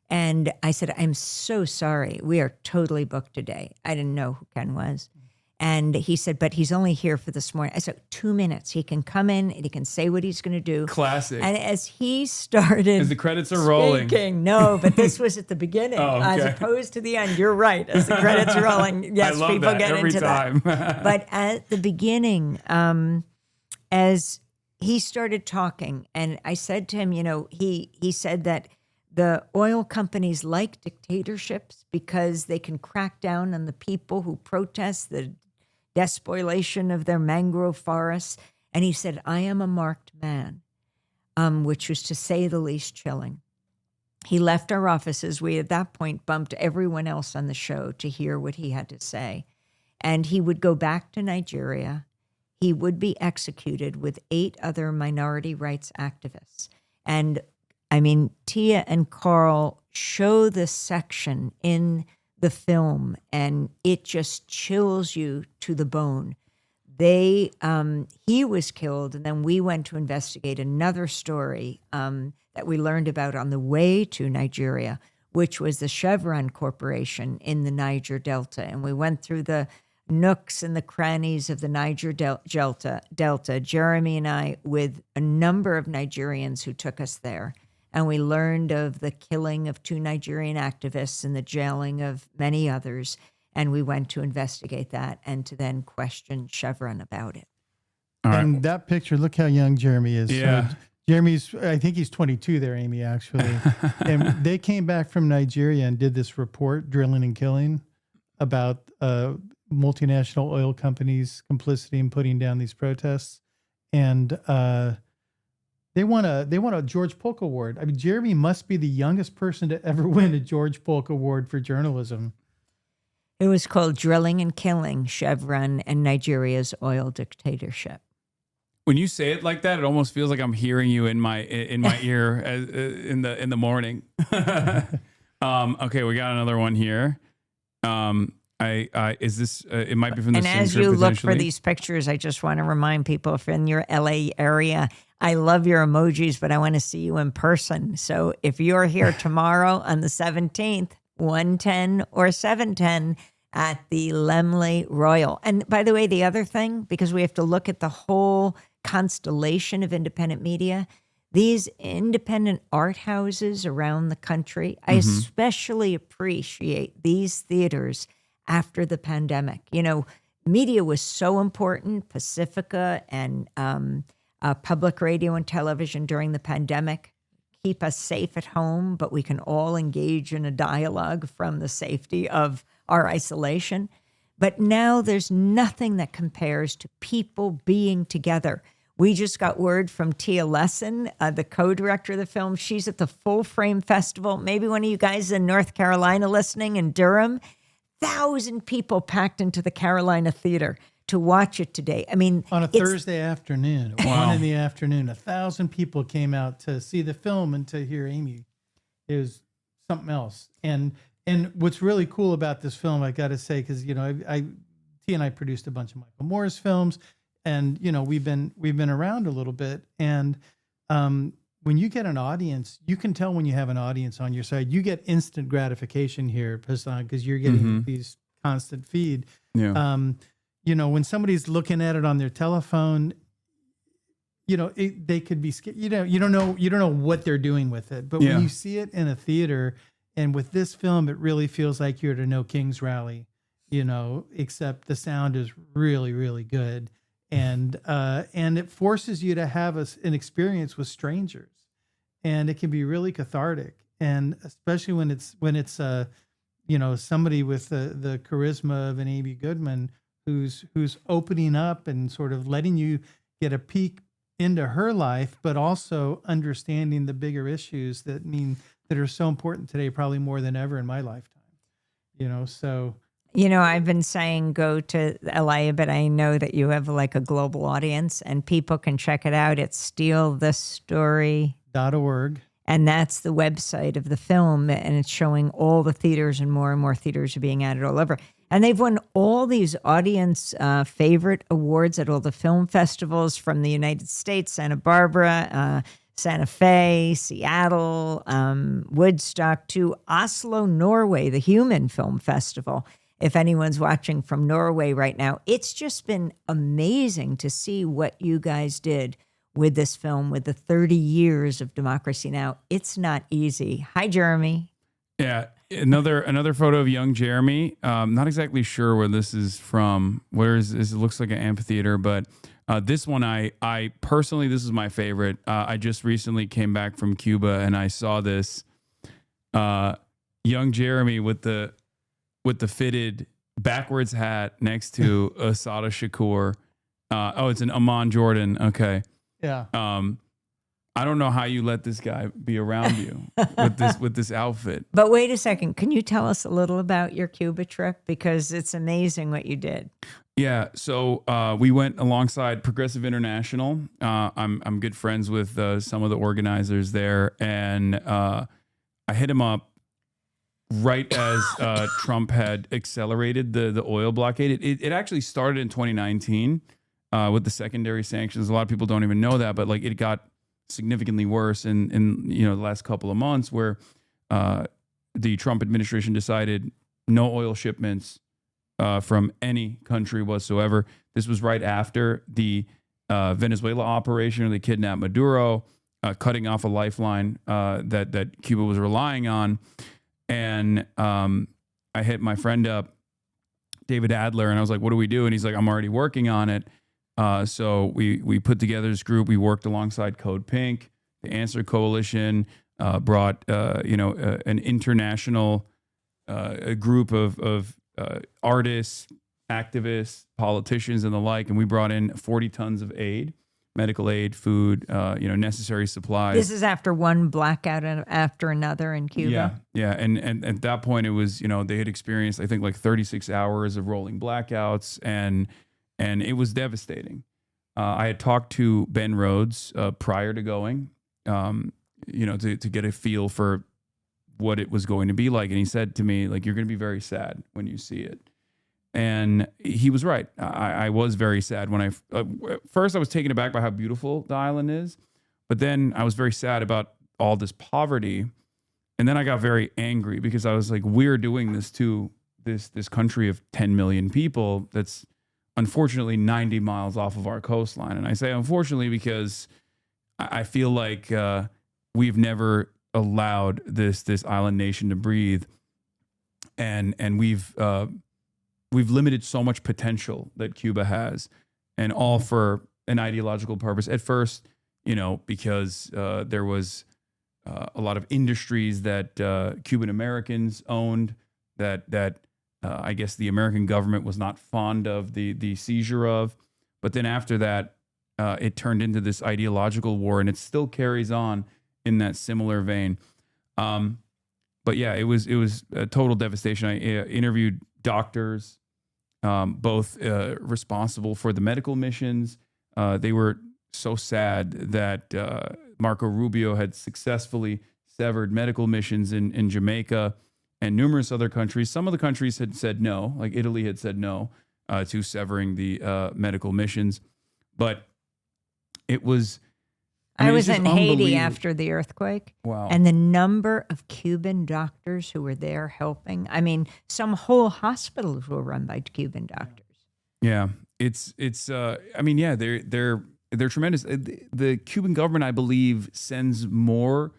And I said, I'm so sorry. We are totally booked today. I didn't know who Ken was. And he said, but he's only here for this morning. I said, 2 minutes. He can come in and he can say what he's going to do. Classic. And as he started as the credits are rolling. No, but this was at the beginning as opposed to the end. You're right. As the credits are rolling, yes, I love people that get every into time. that. But at the beginning, as he started talking, and I said to him, he said that the oil companies like dictatorships because they can crack down on the people who protest the despoilation of their mangrove forests. And he said, I am a marked man, which was to say the least chilling. He left our offices. We at that point bumped everyone else on the show to hear what he had to say. And he would go back to Nigeria. He would be executed with 8 other minority rights activists. And I mean, Tia and Carl show this section in the film, and it just chills you to the bone. He was killed, and then we went to investigate another story that we learned about on the way to Nigeria, which was the Chevron Corporation in the Niger Delta. And we went through the nooks and the crannies of the Niger Delta, Jeremy and I, with a number of Nigerians who took us there. And we learned of the killing of 2 Nigerian activists and the jailing of many others. And we went to investigate that and to then question Chevron about it. And that picture, look how young Jeremy is. Yeah. I think he's 22 there, Amy, actually. And they came back from Nigeria and did this report, Drilling and Killing, about multinational oil companies' complicity in putting down these protests. And they won a George Polk Award. I mean, Jeremy must be the youngest person to ever win a George Polk Award for journalism. It was called Drilling and Killing, Chevron and Nigeria's Oil Dictatorship. When you say it like that, it almost feels like I'm hearing you in my ear as, in the morning. Okay, we got another one here. Is this? It might be from the And same as trip, you look for potentially. these pictures, I just want to remind people if in your LA area, I love your emojis, but I want to see you in person. So if you're here tomorrow on the 17th, 1:10 or 7:10 at the Laimley Royal. And by the way, the other thing, because we have to look at the whole constellation of independent media, these independent art houses around the country, I especially appreciate these theaters after the pandemic. You know, media was so important, Pacifica and public radio and television during the pandemic keep us safe at home, but we can all engage in a dialogue from the safety of our isolation. But now there's nothing that compares to people being together. We just got word from Tia Lesson, the co-director of the film. She's at the Full Frame Festival. Maybe one of you guys in North Carolina listening, in Durham. 1,000 people packed into the Carolina Theater to watch it today. I mean, On a Thursday afternoon, at 1 in the afternoon, 1,000 people came out to see the film and to hear Amy. It was something else. And what's really cool about this film, I got to say, because T and I produced a bunch of Michael Moore's films, and we've been around a little bit. And when you get an audience, you can tell when you have an audience on your side. You get instant gratification here, Hasan, because you're getting these constant feed. Yeah. When somebody's looking at it on their telephone, they could be scared. You don't know what they're doing with it. But when you see it in a theater, and with this film, it really feels like you're at a No Kings rally, except the sound is really, really good. And it forces you to have an experience with strangers, and it can be really cathartic. And especially when it's somebody with the charisma of an Amy Goodman, who's opening up and sort of letting you get a peek into her life, but also understanding the bigger issues that are so important today, probably more than ever in my lifetime. So. I've been saying go to LA, but I know that you have like a global audience and people can check it out at stealthestory.org. And that's the website of the film. And it's showing all the theaters, and more theaters are being added all over. And they've won all these audience favorite awards at all the film festivals from the United States, Santa Barbara, Santa Fe, Seattle, Woodstock, to Oslo, Norway, the Human Film Festival. If anyone's watching from Norway right now, it's just been amazing to see what you guys did with this film, with the 30 years of Democracy Now! It's not easy. Hi, Jeremy. Yeah, another photo of young Jeremy. Not exactly sure where this is from. Where is this? It looks like an amphitheater, but this one, I personally, this is my favorite. I just recently came back from Cuba and I saw this young Jeremy with the fitted backwards hat next to Asada Shakur. It's an Amon Jordan. Okay. Yeah. I don't know how you let this guy be around you with this outfit. But wait a second. Can you tell us a little about your Cuba trip? Because it's amazing what you did. Yeah. So we went alongside Progressive International. I'm good friends with some of the organizers there. And I hit him up right as Trump had accelerated the oil blockade. It actually started in 2019 with the secondary sanctions. A lot of people don't even know that, but like it got significantly worse in the last couple of months, where the Trump administration decided no oil shipments from any country whatsoever. This was right after the Venezuela operation, where they kidnapped Maduro, cutting off a lifeline that Cuba was relying on. And I hit my friend up, David Adler, and I was like, what do we do? And he's like, I'm already working on it. So we put together this group. We worked alongside Code Pink, the Answer Coalition, brought an international a group of artists, activists, politicians, and the like, and we brought in 40 tons of aid, medical aid, food, necessary supplies. This is after one blackout after another in Cuba. Yeah. And at that point, it was, they had experienced, I think, like 36 hours of rolling blackouts, and it was devastating. I had talked to Ben Rhodes prior to going, to get a feel for what it was going to be like. And he said to me, like, you're going to be very sad when you see it. And he was right. I was very sad when first I was taken aback by how beautiful the island is, but then I was very sad about all this poverty. And then I got very angry because I was like, we're doing this to this country of 10 million people that's unfortunately 90 miles off of our coastline. And I say unfortunately because I feel like we've never allowed this island nation to breathe, and we've limited so much potential that Cuba has, and all for an ideological purpose. At first, because there was a lot of industries that Cuban Americans owned that I guess the American government was not fond of the seizure of. But then after that, it turned into this ideological war, and it still carries on in that similar vein. But yeah, it was a total devastation. I interviewed doctors, both responsible for the medical missions. They were so sad that Marco Rubio had successfully severed medical missions in Jamaica and numerous other countries. Some of the countries had said no, like Italy had said no to severing the medical missions. But it was... I was in Haiti after the earthquake. Wow. And the number of Cuban doctors who were there helping. I mean, some whole hospitals were run by Cuban doctors. Yeah. They're tremendous. The Cuban government, I believe, sends more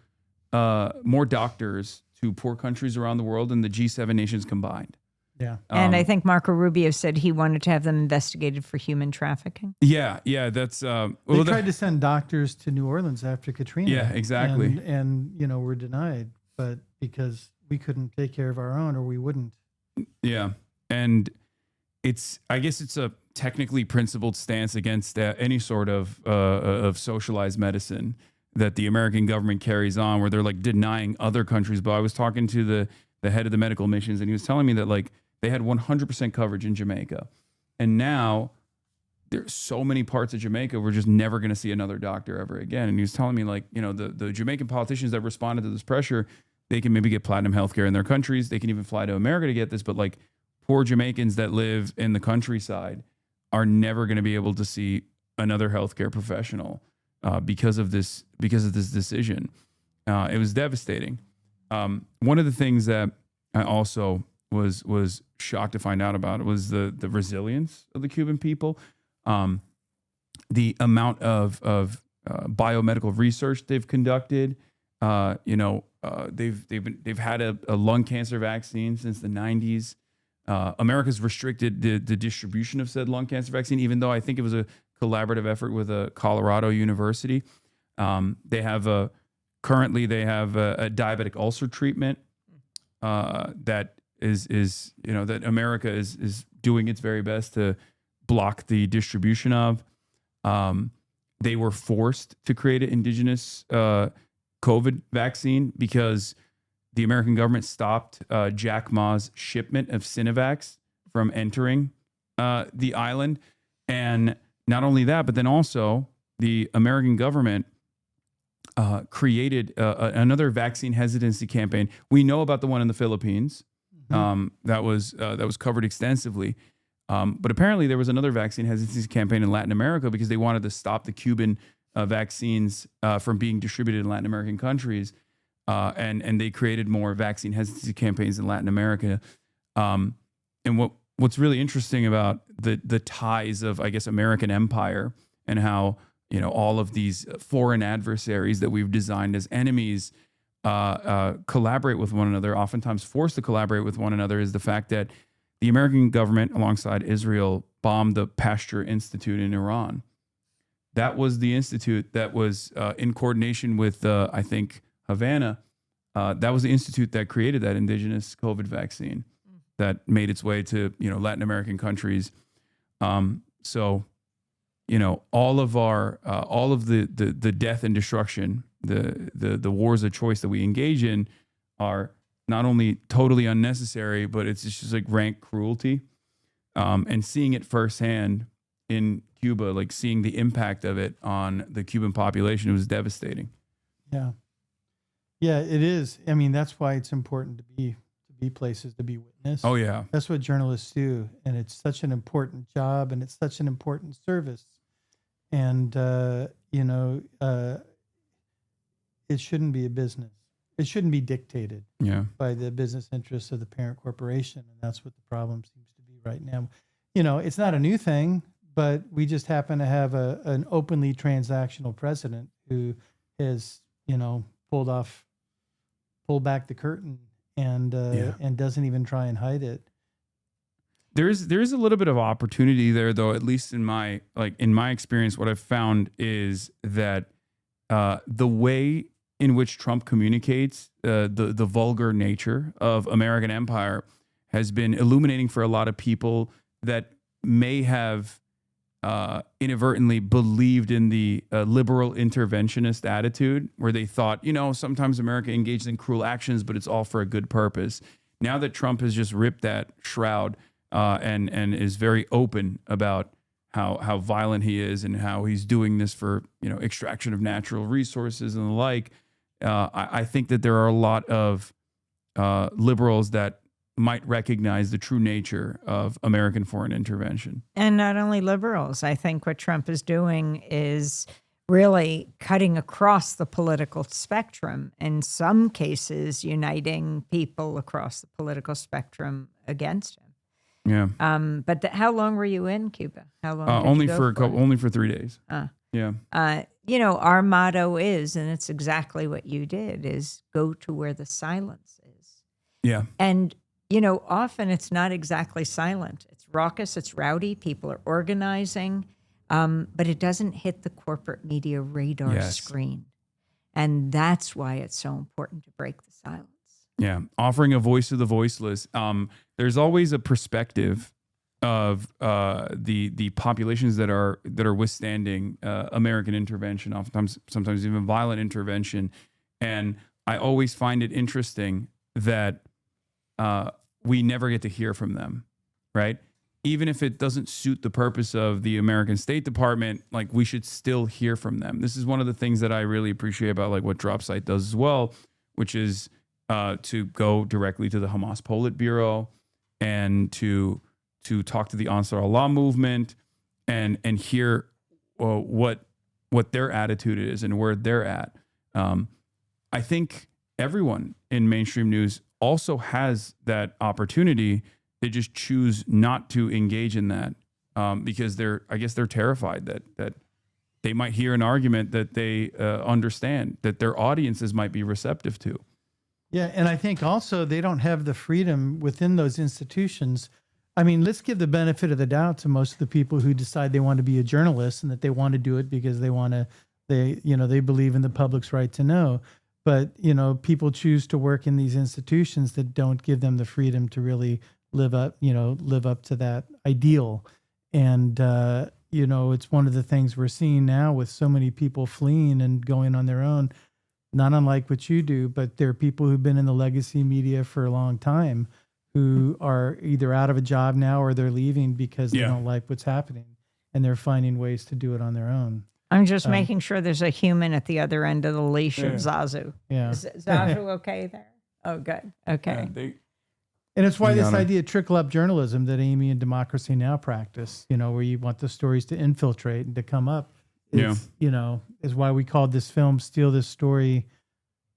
doctors to poor countries around the world than the G7 nations combined. Yeah. And I think Marco Rubio said he wanted to have them investigated for human trafficking. Yeah. That's... they tried to send doctors to New Orleans after Katrina. Yeah, exactly. And were denied, but because we couldn't take care of our own, or we wouldn't. Yeah. And I guess it's a technically principled stance against any sort of socialized medicine that the American government carries on, where they're like denying other countries. But I was talking to the head of the medical missions, and he was telling me that like they had 100% coverage in Jamaica, and now there's so many parts of Jamaica we're just never going to see another doctor ever again. And he was telling me like, the Jamaican politicians that responded to this pressure, they can maybe get platinum healthcare in their countries. They can even fly to America to get this, but like poor Jamaicans that live in the countryside are never going to be able to see another healthcare professional because of this decision. It was devastating. One of the things that I also was shocked to find out about was the resilience of the Cuban people, the amount of biomedical research they've conducted. They've had a lung cancer vaccine since the 90s. America's restricted the distribution of said lung cancer vaccine, even though I think it was a collaborative effort with a Colorado university. They have currently they have a diabetic ulcer treatment that is that America is doing its very best to block the distribution of. They were forced to create an indigenous COVID vaccine because the American government stopped Jack Ma's shipment of Sinovacs from entering the island. And not only that, but then also the American government created another vaccine hesitancy campaign. We know about the one in the Philippines. That was covered extensively. But apparently there was another vaccine hesitancy campaign in Latin America because they wanted to stop the Cuban vaccines from being distributed in Latin American countries. And they created more vaccine hesitancy campaigns in Latin America. And what's really interesting about the ties of, I guess, American empire and how, all of these foreign adversaries that we've designed as enemies collaborate with one another, oftentimes forced to collaborate with one another, is the fact that the American government, alongside Israel, bombed the Pasteur Institute in Iran. That was the institute that was in coordination with, I think, Havana. That was the institute that created that indigenous COVID vaccine that made its way to Latin American countries. So all of the death and destruction, the wars of choice that we engage in are not only totally unnecessary, but it's just like rank cruelty. And seeing it firsthand in Cuba, like seeing the impact of it on the Cuban population, it was devastating. Yeah. Yeah, it is. I mean, that's why it's important to be places to be witness. Oh yeah. That's what journalists do. And it's such an important job and it's such an important service. And, it shouldn't be a business. It shouldn't be dictated by the business interests of the parent corporation. And that's what the problem seems to be right now. It's not a new thing, but we just happen to have an openly transactional president who has, pulled back the curtain and doesn't even try and hide it. There's a little bit of opportunity there, though. At least in my experience, what I've found is that the way in which Trump communicates the vulgar nature of American empire has been illuminating for a lot of people that may have inadvertently believed in the liberal interventionist attitude, where they thought, sometimes America engaged in cruel actions, but it's all for a good purpose. Now that Trump has just ripped that shroud and is very open about how violent he is and how he's doing this for extraction of natural resources and the like, I think that there are a lot of liberals that might recognize the true nature of American foreign intervention. And not only liberals. I think what Trump is doing is really cutting across the political spectrum, in some cases uniting people across the political spectrum against him. Yeah. But how long were you in Cuba? How long? Only for 3 days. Yeah. Our motto is, and it's exactly what you did, is go to where the silence is. Yeah. And often it's not exactly silent. It's raucous, it's rowdy, people are organizing, but it doesn't hit the corporate media radar screen. And that's why it's so important to break the silence. Yeah, offering a voice to the voiceless. There's always a perspective of the populations that are withstanding American intervention, sometimes even violent intervention. And I always find it interesting that we never get to hear from them, right? Even if it doesn't suit the purpose of the American State Department, like, we should still hear from them. This is one of the things that I really appreciate about like what DropSite does as well, which is to go directly to the Hamas Politburo and to talk to the Ansar Allah movement and hear what their attitude is and where they're at. I think everyone in mainstream news also has that opportunity. They just choose not to engage in that because they're terrified that they might hear an argument that they understand, that their audiences might be receptive to. Yeah, and I think also they don't have the freedom within those institutions. I mean, let's give the benefit of the doubt to most of the people who decide they want to be a journalist and that they want to do it because they believe in the public's right to know. But, people choose to work in these institutions that don't give them the freedom to really live up to that ideal. And, it's one of the things we're seeing now with so many people fleeing and going on their own, not unlike what you do, but there are people who've been in the legacy media for a long time who are either out of a job now or they're leaving because they don't like what's happening and they're finding ways to do it on their own. I'm just making sure there's a human at the other end of the leash of Zazu. Yeah. Is Zazu okay there? Oh, good. Okay. And it's why this idea of trickle-up journalism that Amy and Democracy Now! Practice, where you want the stories to infiltrate and to come up, is why we called this film Steal This Story,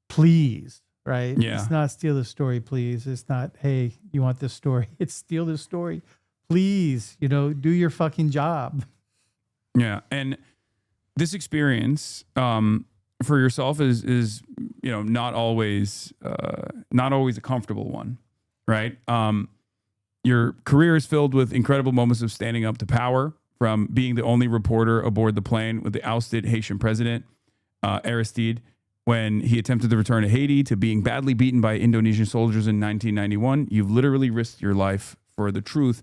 Please, right? Yeah. It's not Steal This Story, Please. It's not, hey, you want this story? It's Steal This Story, Please, do your fucking job. Yeah, and this experience for yourself is not always a comfortable one, right? Your career is filled with incredible moments of standing up to power, from being the only reporter aboard the plane with the ousted Haitian president Aristide when he attempted to return to Haiti, to being badly beaten by Indonesian soldiers in 1991. You've literally risked your life for the truth.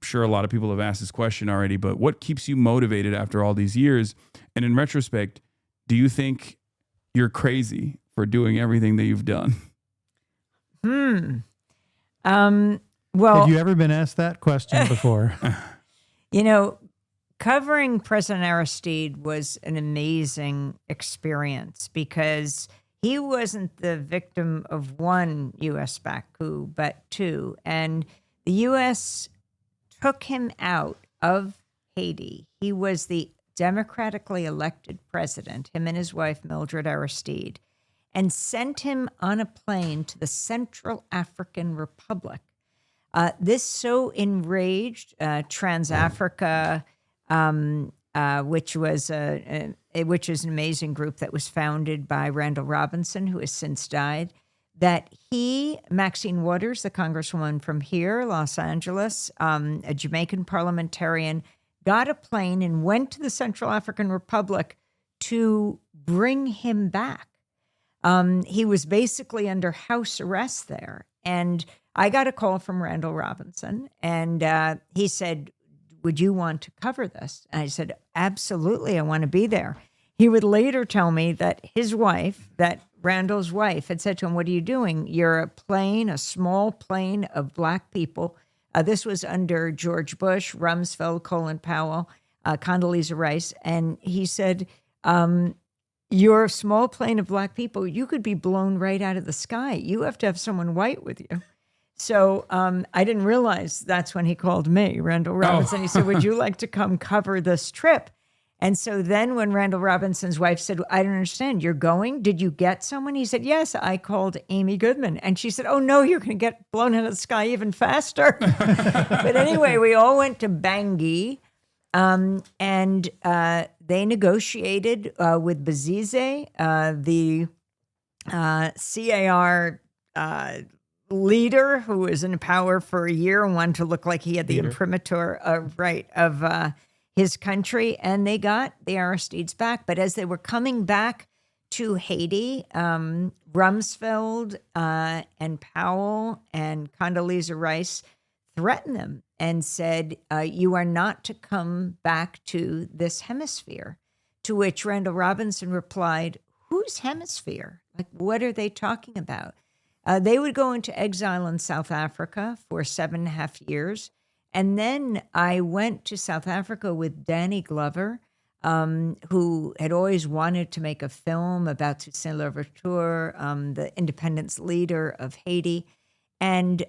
I'm sure a lot of people have asked this question already, but what keeps you motivated after all these years? And in retrospect, do you think you're crazy for doing everything that you've done? Well, have you ever been asked that question before? covering President Aristide was an amazing experience because he wasn't the victim of one U.S.-backed coup, but two. And the U.S. took him out of Haiti. He was the democratically elected president, him and his wife, Mildred Aristide, and sent him on a plane to the Central African Republic. This so enraged Trans-Africa, which is an amazing group that was founded by Randall Robinson, who has since died, that Maxine Waters, the congresswoman from here, Los Angeles, a Jamaican parliamentarian, got a plane and went to the Central African Republic to bring him back. He was basically under house arrest there. And I got a call from Randall Robinson, and he said, would you want to cover this? And I said, absolutely, I want to be there. He would later tell me that his wife, that Randall's wife, had said to him, what are you doing? You're a small plane of Black people. This was under George Bush, Rumsfeld, Colin Powell, Condoleezza Rice. And he said, you're a small plane of Black people. You could be blown right out of the sky. You have to have someone white with you. So I didn't realize that's when he called me, Randall Robinson. He said, would you like to come cover this trip? And so then when Randall Robinson's wife said, I don't understand, you're going? Did you get someone? He said, yes, I called Amy Goodman. And she said, oh, no, you're going to get blown out of the sky even faster. But anyway, we all went to Bangui, and they negotiated with Bozize, the CAR leader who was in power for a year and wanted to look like he had the imprimatur of his country, and they got the Aristides back. But as they were coming back to Haiti, Rumsfeld and Powell and Condoleezza Rice threatened them and said, you are not to come back to this hemisphere. To which Randall Robinson replied, whose hemisphere? Like, what are they talking about? They would go into exile in South Africa for 7.5 years. And then I went to South Africa with Danny Glover, who had always wanted to make a film about Toussaint Louverture, the independence leader of Haiti, and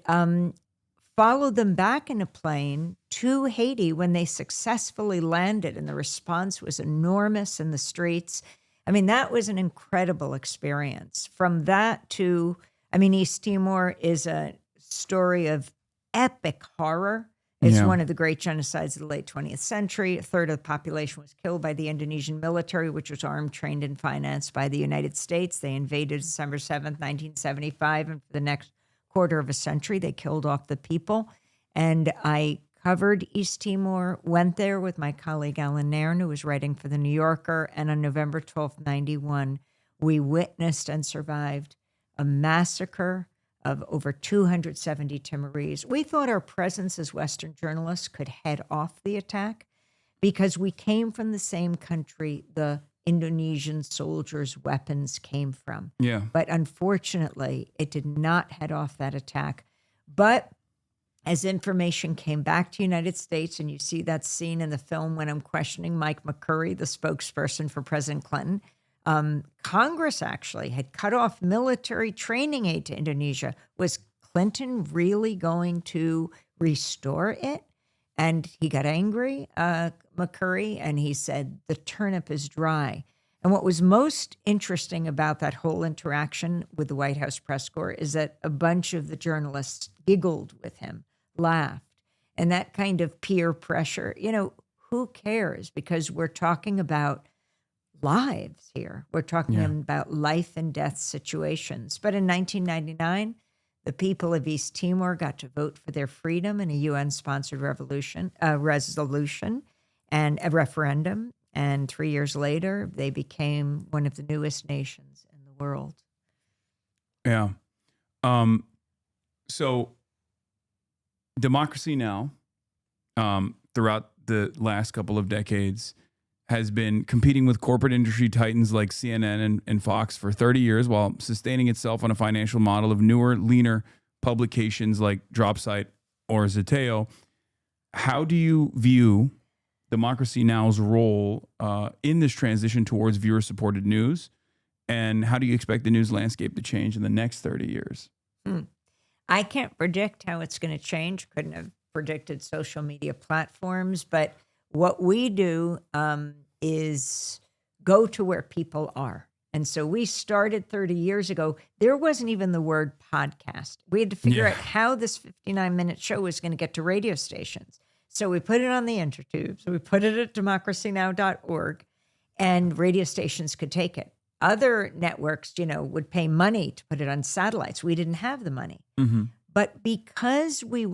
followed them back in a plane to Haiti when they successfully landed. And the response was enormous in the streets. I mean, that was an incredible experience. From that to, East Timor is a story of epic horror. It's one of the great genocides of the late 20th century. A third of the population was killed by the Indonesian military, which was armed, trained, and financed by the United States. They invaded December 7th, 1975, and for the next quarter of a century, they killed off the people. And I covered East Timor, went there with my colleague Alan Nairn, who was writing for The New Yorker, and on November 12th, 91, we witnessed and survived a massacre of over 270 Timorese. We thought our presence as Western journalists could head off the attack because we came from the same country the Indonesian soldiers' weapons came from. Yeah. But unfortunately, it did not head off that attack. But as information came back to the United States, and you see that scene in the film when I'm questioning Mike McCurry, the spokesperson for President Clinton, Congress actually had cut off military training aid to Indonesia. Was Clinton really going to restore it? And he got angry, McCurry, and he said, the turnip is dry. And what was most interesting about that whole interaction with the White House press corps is that a bunch of the journalists giggled with him, laughed, and that kind of peer pressure. Who cares? Because we're talking about lives here. We're talking about life and death situations. But in 1999, the people of East Timor got to vote for their freedom in a UN-sponsored resolution and a referendum. And 3 years later, they became one of the newest nations in the world. Yeah. So democracy now, throughout the last couple of decades, has been competing with corporate industry titans like CNN and Fox for 30 years while sustaining itself on a financial model of newer, leaner publications like Dropsite or Zeteo. How do you view Democracy Now's role in this transition towards viewer-supported news, and how do you expect the news landscape to change in the next 30 years? I can't predict how it's going to change. Couldn't have predicted social media platforms, but what we do is go to where people are. And so we started 30 years ago. There wasn't even the word podcast. We had to figure out how this 59-minute show was going to get to radio stations. So we put it on the intertube. So we put it at democracynow.org, and radio stations could take it. Other networks, would pay money to put it on satellites. We didn't have the money. Mm-hmm. But because we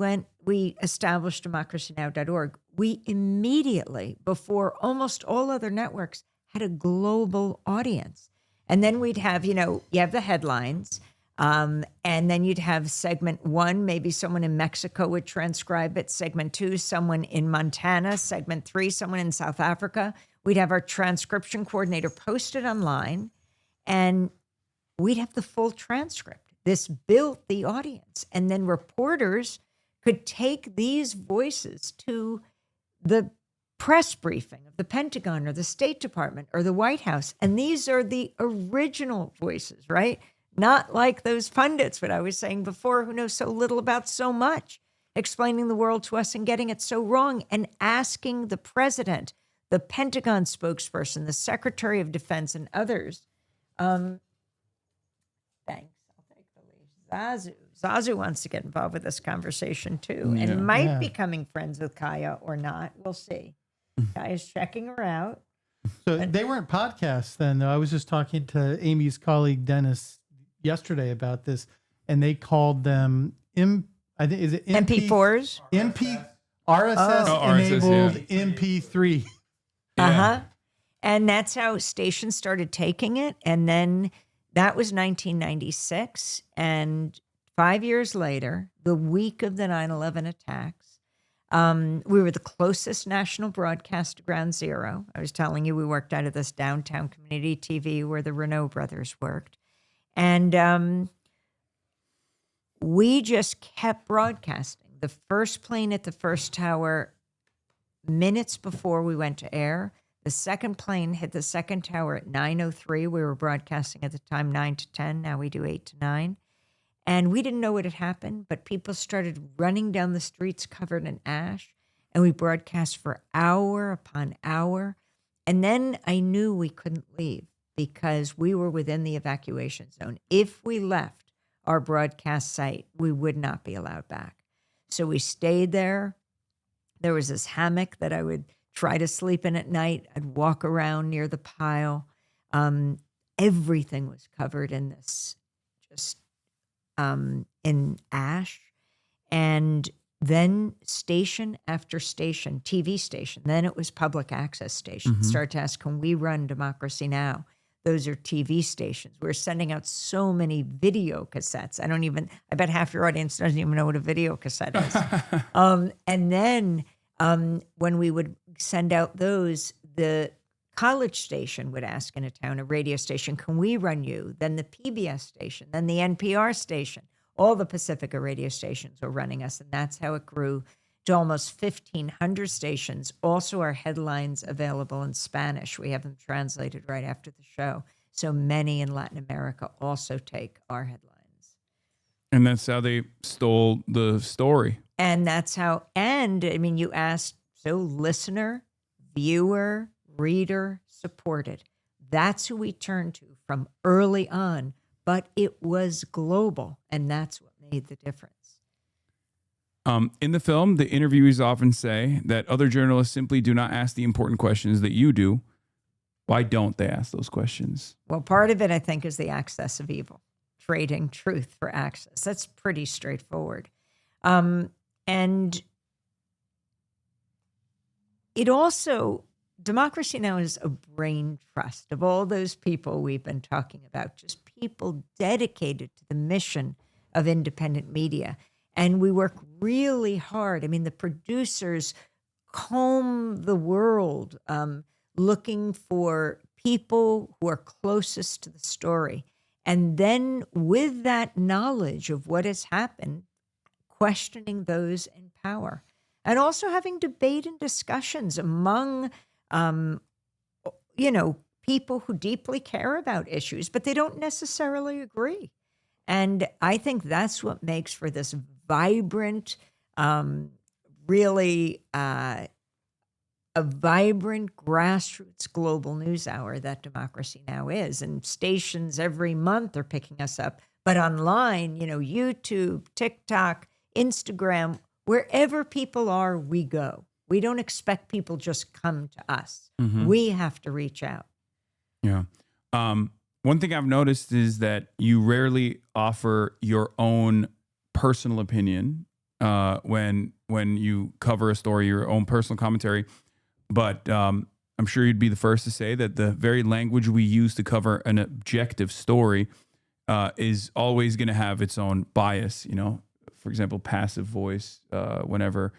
established democracynow.org, we immediately, before almost all other networks, had a global audience. And then we'd have, you have the headlines, and then you'd have segment 1, maybe someone in Mexico would transcribe it. Segment 2, someone in Montana. Segment 3, someone in South Africa. We'd have our transcription coordinator post it online, and we'd have the full transcript. This built the audience. And then reporters could take these voices to the press briefing of the Pentagon or the State Department or the White House. And these are the original voices, right? Not like those pundits, what I was saying before, who know so little about so much, explaining the world to us and getting it so wrong, and asking the president, the Pentagon spokesperson, the Secretary of Defense, and others. Thanks. I'll take the lead. Zazu wants to get involved with this conversation too, and might be becoming friends with Kaya or not. We'll see. Kaya's checking her out. So they weren't podcasts then, though. I was just talking to Amy's colleague Dennis yesterday about this, and they called them I think, is it MP4s? RSS enabled MP3. And that's how stations started taking it. And then that was 1996. And 5 years later, the week of the 9/11 attacks, we were the closest national broadcast to Ground Zero. I was telling you, we worked out of this downtown community TV where the Renault brothers worked. And we just kept broadcasting. The first plane at the first tower minutes before we went to air. The second plane hit the second tower at 9:03. We were broadcasting at the time 9 to 10. Now we do 8 to 9. And we didn't know what had happened, but people started running down the streets covered in ash. And we broadcast for hour upon hour. And then I knew we couldn't leave because we were within the evacuation zone. If we left our broadcast site, we would not be allowed back. So we stayed there. There was this hammock that I would try to sleep in at night. I'd walk around near the pile. Everything was covered in this, just in ash. And then station after station, TV station, then it was public access stations, started to ask, can we run Democracy Now? Those are TV stations. We're sending out so many video cassettes. I bet half your audience doesn't even know what a video cassette is. And then when we would send out those, the college station would ask in a town, a radio station, can we run you? Then the PBS station, then the NPR station. All the Pacifica radio stations were running us, and that's how it grew to almost 1,500 stations. Also, our headlines available in Spanish. We have them translated right after the show. So many in Latin America also take our headlines. And that's how they stole the story. And that's how, you asked, so listener, viewer, reader, supported. That's who we turned to from early on, but it was global, and that's what made the difference. In the film, the interviewees often say that other journalists simply do not ask the important questions that you do. Why don't they ask those questions? Well, part of it, I think, is the access of evil, trading truth for access. That's pretty straightforward. And it also, Democracy Now! Is a brain trust of all those people we've been talking about, just people dedicated to the mission of independent media. And we work really hard. The producers comb the world looking for people who are closest to the story. And then with that knowledge of what has happened, questioning those in power. and also having debate and discussions among, people who deeply care about issues, but they don't necessarily agree. And I think that's what makes for this vibrant, really a vibrant grassroots global news hour that Democracy Now! Is. And stations every month are picking us up. But online, YouTube, TikTok, Instagram, wherever people are, we go. We don't expect people just come to us. We have to reach out. Yeah. One thing I've noticed is that you rarely offer your own personal opinion when you cover a story, your own personal commentary. But I'm sure you'd be the first to say that the very language we use to cover an objective story is always going to have its own bias. For example, passive voice whenever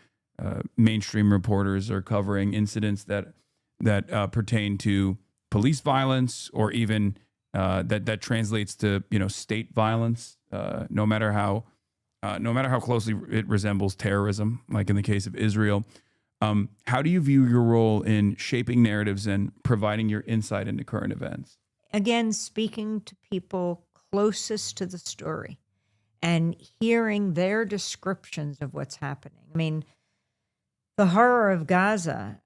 mainstream reporters are covering incidents that pertain to police violence, or even that translates to state violence. No matter how closely it resembles terrorism, like in the case of Israel. How do you view your role in shaping narratives and providing your insight into current events? Again, speaking to people closest to the story and hearing their descriptions of what's happening. I mean, the horror of Gaza,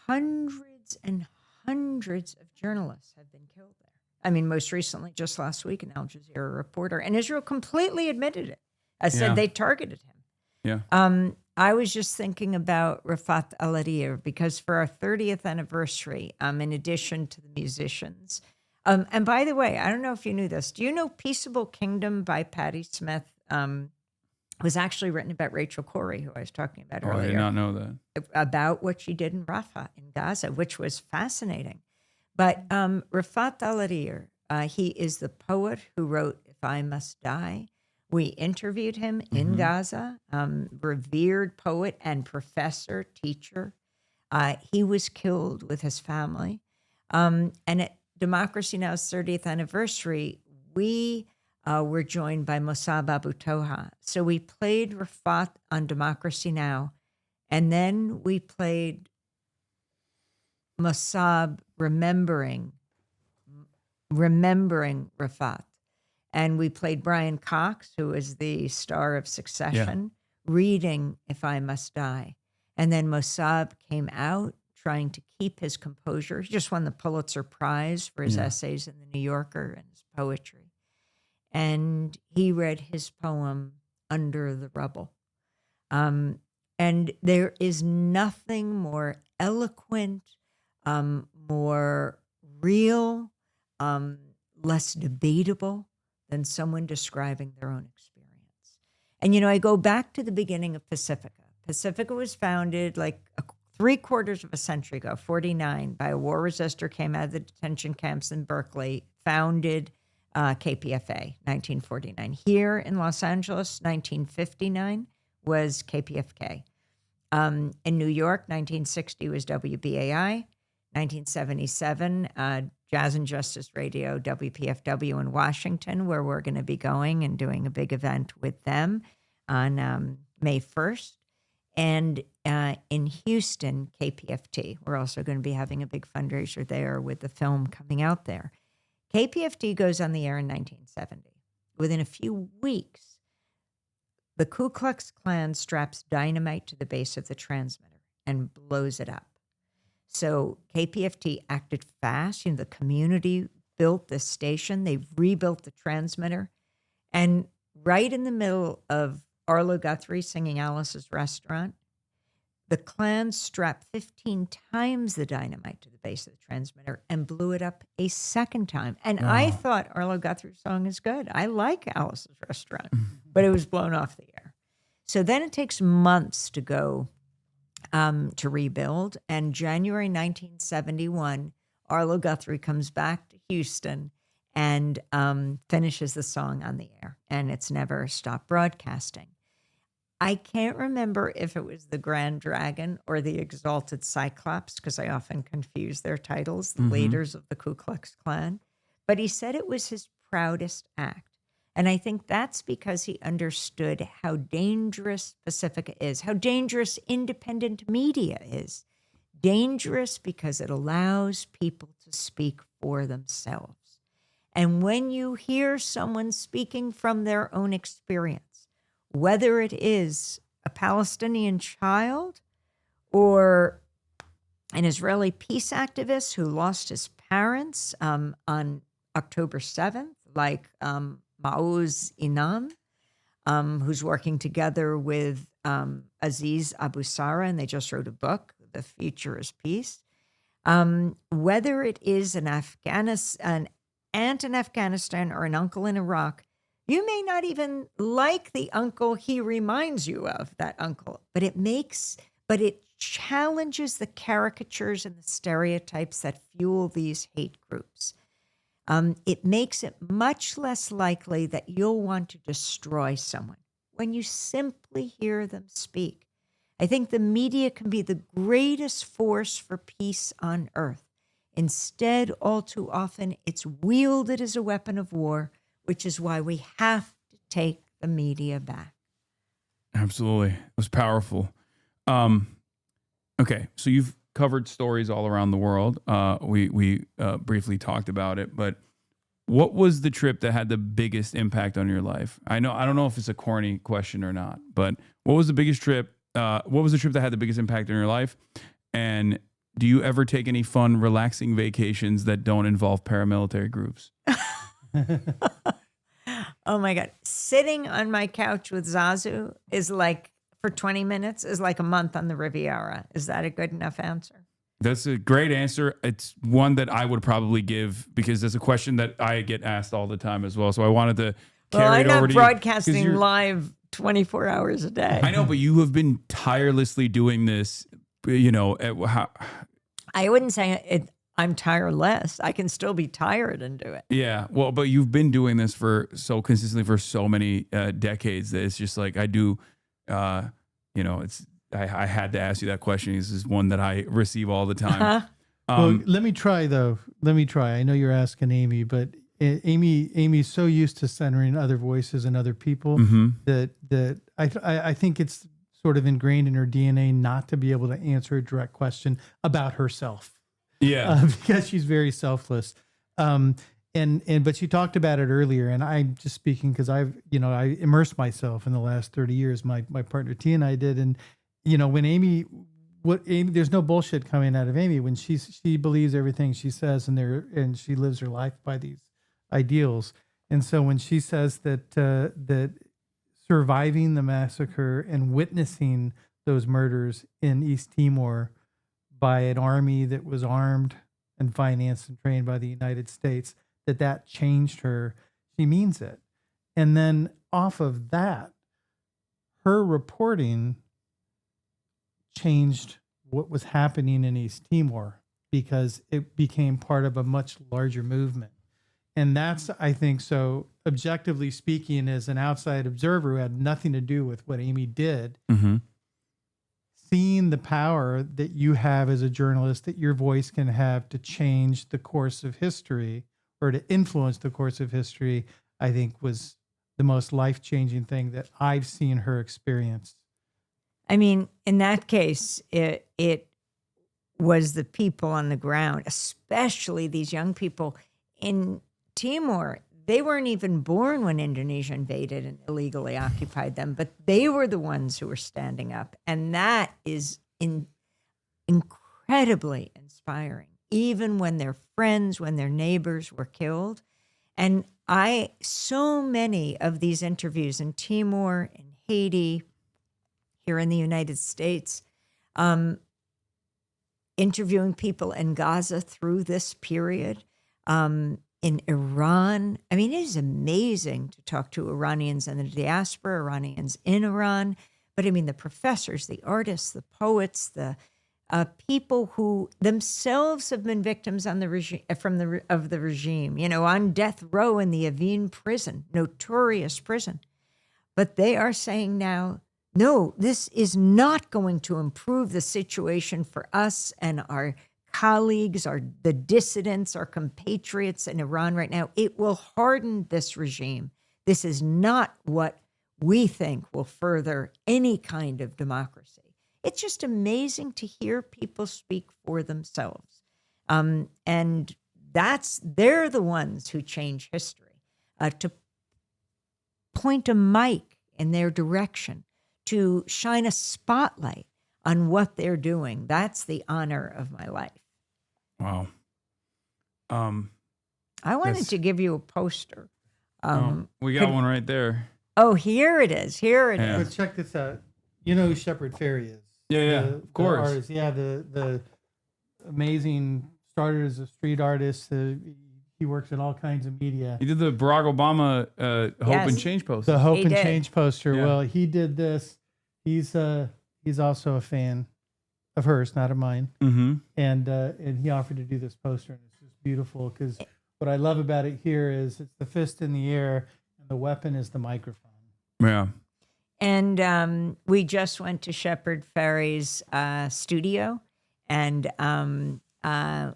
hundreds and hundreds of journalists have been killed there. Most recently, just last week, an Al Jazeera reporter, and Israel completely admitted it. I said they targeted him. Yeah. I was just thinking about Rafat Al-Lair, because for our 30th anniversary, in addition to the musicians, and by the way, I don't know if you knew this. Do you know Peaceable Kingdom by Patti Smith was actually written about Rachel Corrie, who I was talking about earlier? I did not know that. About what she did in Rafah, in Gaza, which was fascinating. But Rafat Al-Lair, he is the poet who wrote If I Must Die. We interviewed him in Gaza, revered poet and professor, teacher. He was killed with his family. And at Democracy Now!'s 30th anniversary, we were joined by Mossab Abu Toha. So we played Rafat on Democracy Now!, and then we played Mossab remembering Rafat. And we played Brian Cox, who is the star of Succession, reading If I Must Die. And then Mossab came out trying to keep his composure. He just won the Pulitzer Prize for his essays in the New Yorker and his poetry. And he read his poem, Under the Rubble. And there is nothing more eloquent, more real, less debatable than someone describing their own experience. And, I go back to the beginning of Pacifica. Pacifica was founded like 3/4 of a century ago, 49, by a war resister, came out of the detention camps in Berkeley, founded KPFA, 1949. Here in Los Angeles, 1959 was KPFK. In New York, 1960 was WBAI. 1977, Jazz and Justice Radio, WPFW in Washington, where we're going to be going and doing a big event with them on May 1st. And in Houston, KPFT. We're also going to be having a big fundraiser there with the film coming out there. KPFT goes on the air in 1970. Within a few weeks, the Ku Klux Klan straps dynamite to the base of the transmitter and blows it up. So KPFT acted fast. The community built this station. They rebuilt the transmitter. And right in the middle of Arlo Guthrie singing Alice's Restaurant, the Klan strapped 15 times the dynamite to the base of the transmitter and blew it up a second time. And I thought Arlo Guthrie's song is good. I like Alice's Restaurant, but it was blown off the air. So then it takes months to go to rebuild. And January 1971, Arlo Guthrie comes back to Houston and finishes the song on the air. And it's never stopped broadcasting. I can't remember if it was the Grand Dragon or the Exalted Cyclops, because I often confuse their titles, the leaders of the Ku Klux Klan. But he said it was his proudest act, And I think that's because he understood how dangerous Pacifica is, how dangerous independent media is. Dangerous because it allows people to speak for themselves. And when you hear someone speaking from their own experience, whether it is a Palestinian child or an Israeli peace activist who lost his parents on October 7th, like Maoz Inam, who's working together with Aziz Abu Sara, and they just wrote a book, The Future is Peace. Whether it is an aunt in Afghanistan or an uncle in Iraq, you may not even like the uncle he reminds you of, that uncle, but it challenges the caricatures and the stereotypes that fuel these hate groups. It makes it much less likely that you'll want to destroy someone when you simply hear them speak. I think the media can be the greatest force for peace on earth. Instead, all too often, it's wielded as a weapon of war, which is why we have to take the media back. Absolutely. It was powerful. Okay, so you've covered stories all around the world. We briefly talked about it, but what was the trip that had the biggest impact on your life? I don't know if it's a corny question or not, but what was the biggest trip? What was the trip that had the biggest impact on your life? And do you ever take any fun, relaxing vacations that don't involve paramilitary groups? Oh my God. Sitting on my couch with Zazu is like, for 20 minutes, is like a month on the Riviera. Is that a good enough answer? That's a great answer. It's one that I would probably give because it's a question that I get asked all the time as well. So I wanted to carry it over to you. I'm not broadcasting live 24 hours a day. I know, but you have been tirelessly doing this, you know. I wouldn't say I'm tireless. I can still be tired and do it. Yeah, well, but you've been doing this for so consistently for so many decades that it's just like I do. You know, I had to ask you that question. This is one that I receive all the time. Well, let me try though. I know you're asking Amy, but Amy's so used to centering other voices and other people that I think it's sort of ingrained in her DNA not to be able to answer a direct question about herself. Yeah, because she's very selfless. But she talked about it earlier, and I'm just speaking because I immersed myself in the last 30 years. My partner T and I did, and when Amy, there's no bullshit coming out of Amy when she believes everything she says, and she lives her life by these ideals. And so when she says that surviving the massacre and witnessing those murders in East Timor by an army that was armed and financed and trained by the United States, that changed her, she means it. And then off of that, her reporting changed what was happening in East Timor because it became part of a much larger movement. And that's, I think, so objectively speaking, as an outside observer who had nothing to do with what Amy did, seeing the power that you have as a journalist, that your voice can have to change the course of history or to influence the course of history, I think was the most life-changing thing that I've seen her experience. I mean, in that case, it was the people on the ground, especially these young people in Timor. They weren't even born when Indonesia invaded and illegally occupied them, but they were the ones who were standing up. And that is incredibly inspiring, even when their friends, when their neighbors were killed. And so many of these interviews in Timor, in Haiti, here in the United States, interviewing people in Gaza through this period, in Iran. I mean, it is amazing to talk to Iranians in the diaspora, Iranians in Iran. But I mean, the professors, the artists, the poets, the people who themselves have been victims on the regime, of the regime, on death row in the Evin prison, notorious prison. But they are saying now, no, this is not going to improve the situation for us and our colleagues, the dissidents, our compatriots in Iran right now. It will harden this regime. This is not what we think will further any kind of democracy. It's just amazing to hear people speak for themselves. And they're the ones who change history. To point a mic in their direction, to shine a spotlight on what they're doing. That's the honor of my life. Wow. I wanted to give you a poster. We got one right there. Oh, here it is. Here it is. But check this out. You know who Shepard Fairey is? Yeah, of course. The artist. Yeah, the amazing, started as a street artist. He works in all kinds of media. He did the Barack Obama Hope and Change poster. The Hope He and did. Change poster. Yeah. Well, he did this. He's also a fan of hers, not of mine. Mm-hmm. And he offered to do this poster, and it's just beautiful because what I love about it here is it's the fist in the air, and the weapon is the microphone. Yeah. And we just went to Shepard Fairey's studio, and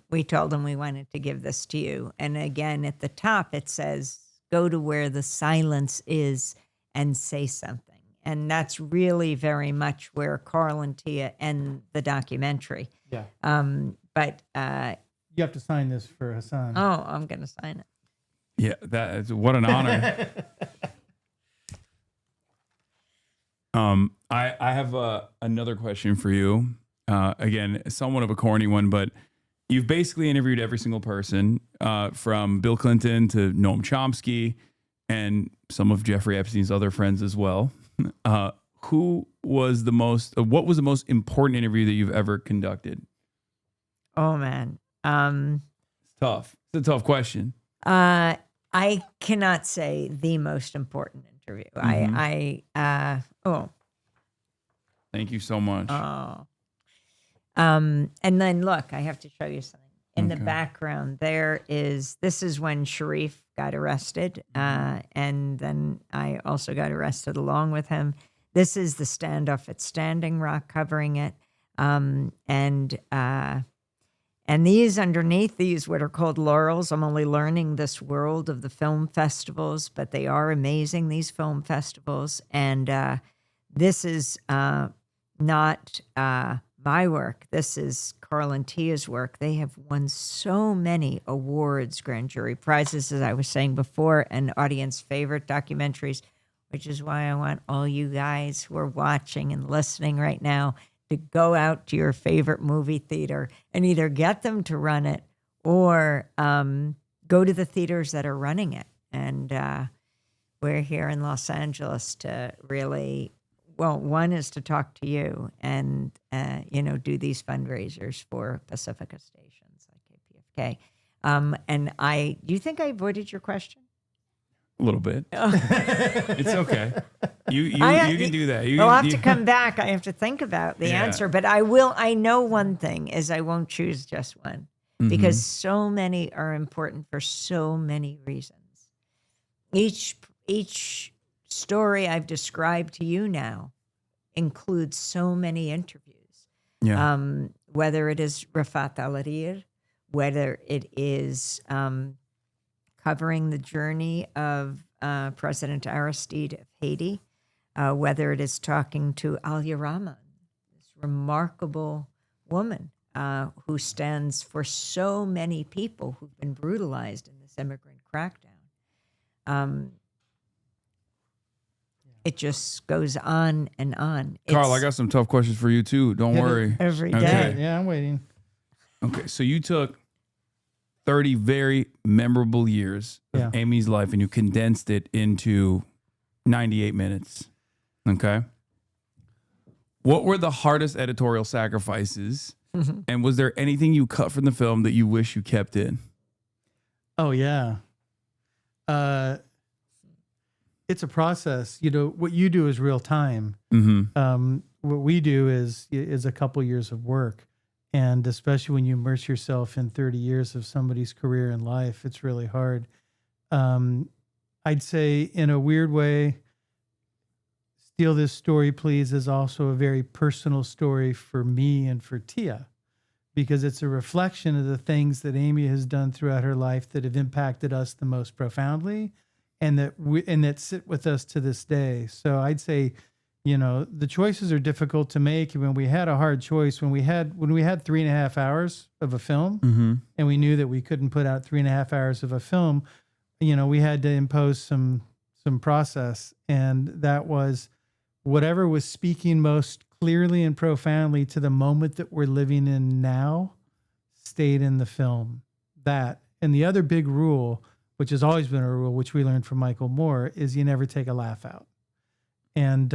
we told him we wanted to give this to you. And again, at the top, it says, "Go to where the silence is and say something." And that's really very much where Carl and Tia end the documentary. Yeah. But You have to sign this for Hasan. oh, I'm going to sign it. Yeah, that is what an honor. I have another question for you. Again, somewhat of a corny one, but you've basically interviewed every single person, from Bill Clinton to Noam Chomsky and some of Jeffrey Epstein's other friends as well. What was the most important interview that you've ever conducted? Oh, man. It's tough. It's a tough question. I cannot say the most important interview. Thank you so much. And then look, I have to show you something. In the Okay. background, this is when Sharif got arrested. And then I also got arrested along with him. This is the standoff at Standing Rock covering it. And these underneath these, what are called laurels, I'm only learning this world of the film festivals, but they are amazing, these film festivals. And this is not my work. This is Carl and Tia's work. They have won so many awards, grand jury prizes, as I was saying before, and audience favorite documentaries, which is why I want all you guys who are watching and listening right now to go out to your favorite movie theater and either get them to run it or go to the theaters that are running it. And we're here in Los Angeles to really, well, one is to talk to you and, do these fundraisers for Pacifica stations like KPFK. Do you think I avoided your question? A little bit. It's okay. You can do that. I'll have to come back. I have to think about the answer, but I will. I know one thing is I won't choose just one because so many are important for so many reasons. Each story I've described to you now includes so many interviews. Yeah. Whether it is Rafat Al-Arir, whether it is covering the journey of President Aristide of Haiti, whether it is talking to Alia Rahman, this remarkable woman who stands for so many people who've been brutalized in this immigrant crackdown. It just goes on and on. Carl, I got some tough questions for you too. Don't worry. Every day. Okay. Yeah, I'm waiting. Okay, so you took 30 very memorable years of Amy's life and you condensed it into 98 minutes. Okay. What were the hardest editorial sacrifices? And was there anything you cut from the film that you wish you kept in? Oh, yeah. It's a process. What you do is real time. What we do is a couple years of work. And especially when you immerse yourself in 30 years of somebody's career and life, it's really hard. I'd say in a weird way, Steal This Story, Please is also a very personal story for me and for Tia, because it's a reflection of the things that Amy has done throughout her life that have impacted us the most profoundly and that sit with us to this day. So I'd say, the choices are difficult to make. When we had a hard choice, when we had 3.5 hours of a film, and we knew that we couldn't put out 3.5 hours of a film, we had to impose some process, and that was whatever was speaking most clearly and profoundly to the moment that we're living in now stayed in the film. That, and the other big rule, which has always been a rule, which we learned from Michael Moore, is you never take a laugh out. And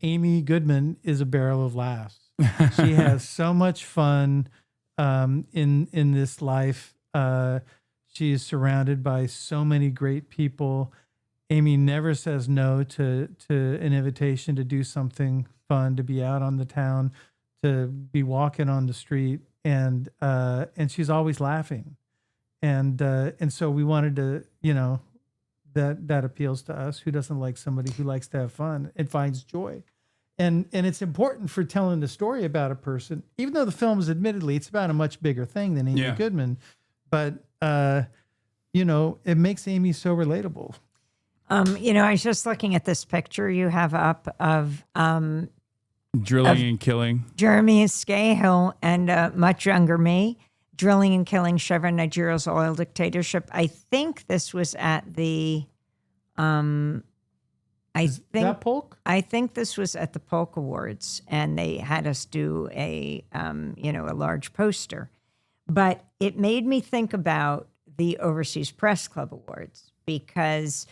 Amy Goodman is a barrel of laughs. She has so much fun in this life. She is surrounded by so many great people. Amy never says no to an invitation to do something fun, to be out on the town, to be walking on the street, and she's always laughing. And so we wanted to, that appeals to us. Who doesn't like somebody who likes to have fun and finds joy? And it's important for telling the story about a person, even though the film is admittedly, it's about a much bigger thing than Amy Goodman, but it makes Amy so relatable. I was just looking at this picture you have up of drilling and killing Jeremy Scahill and much younger me, drilling and killing Chevron Nigeria's oil dictatorship. I think this was at the, that Polk? I think this was at the Polk Awards, and they had us do a large poster. But it made me think about the Overseas Press Club Awards, because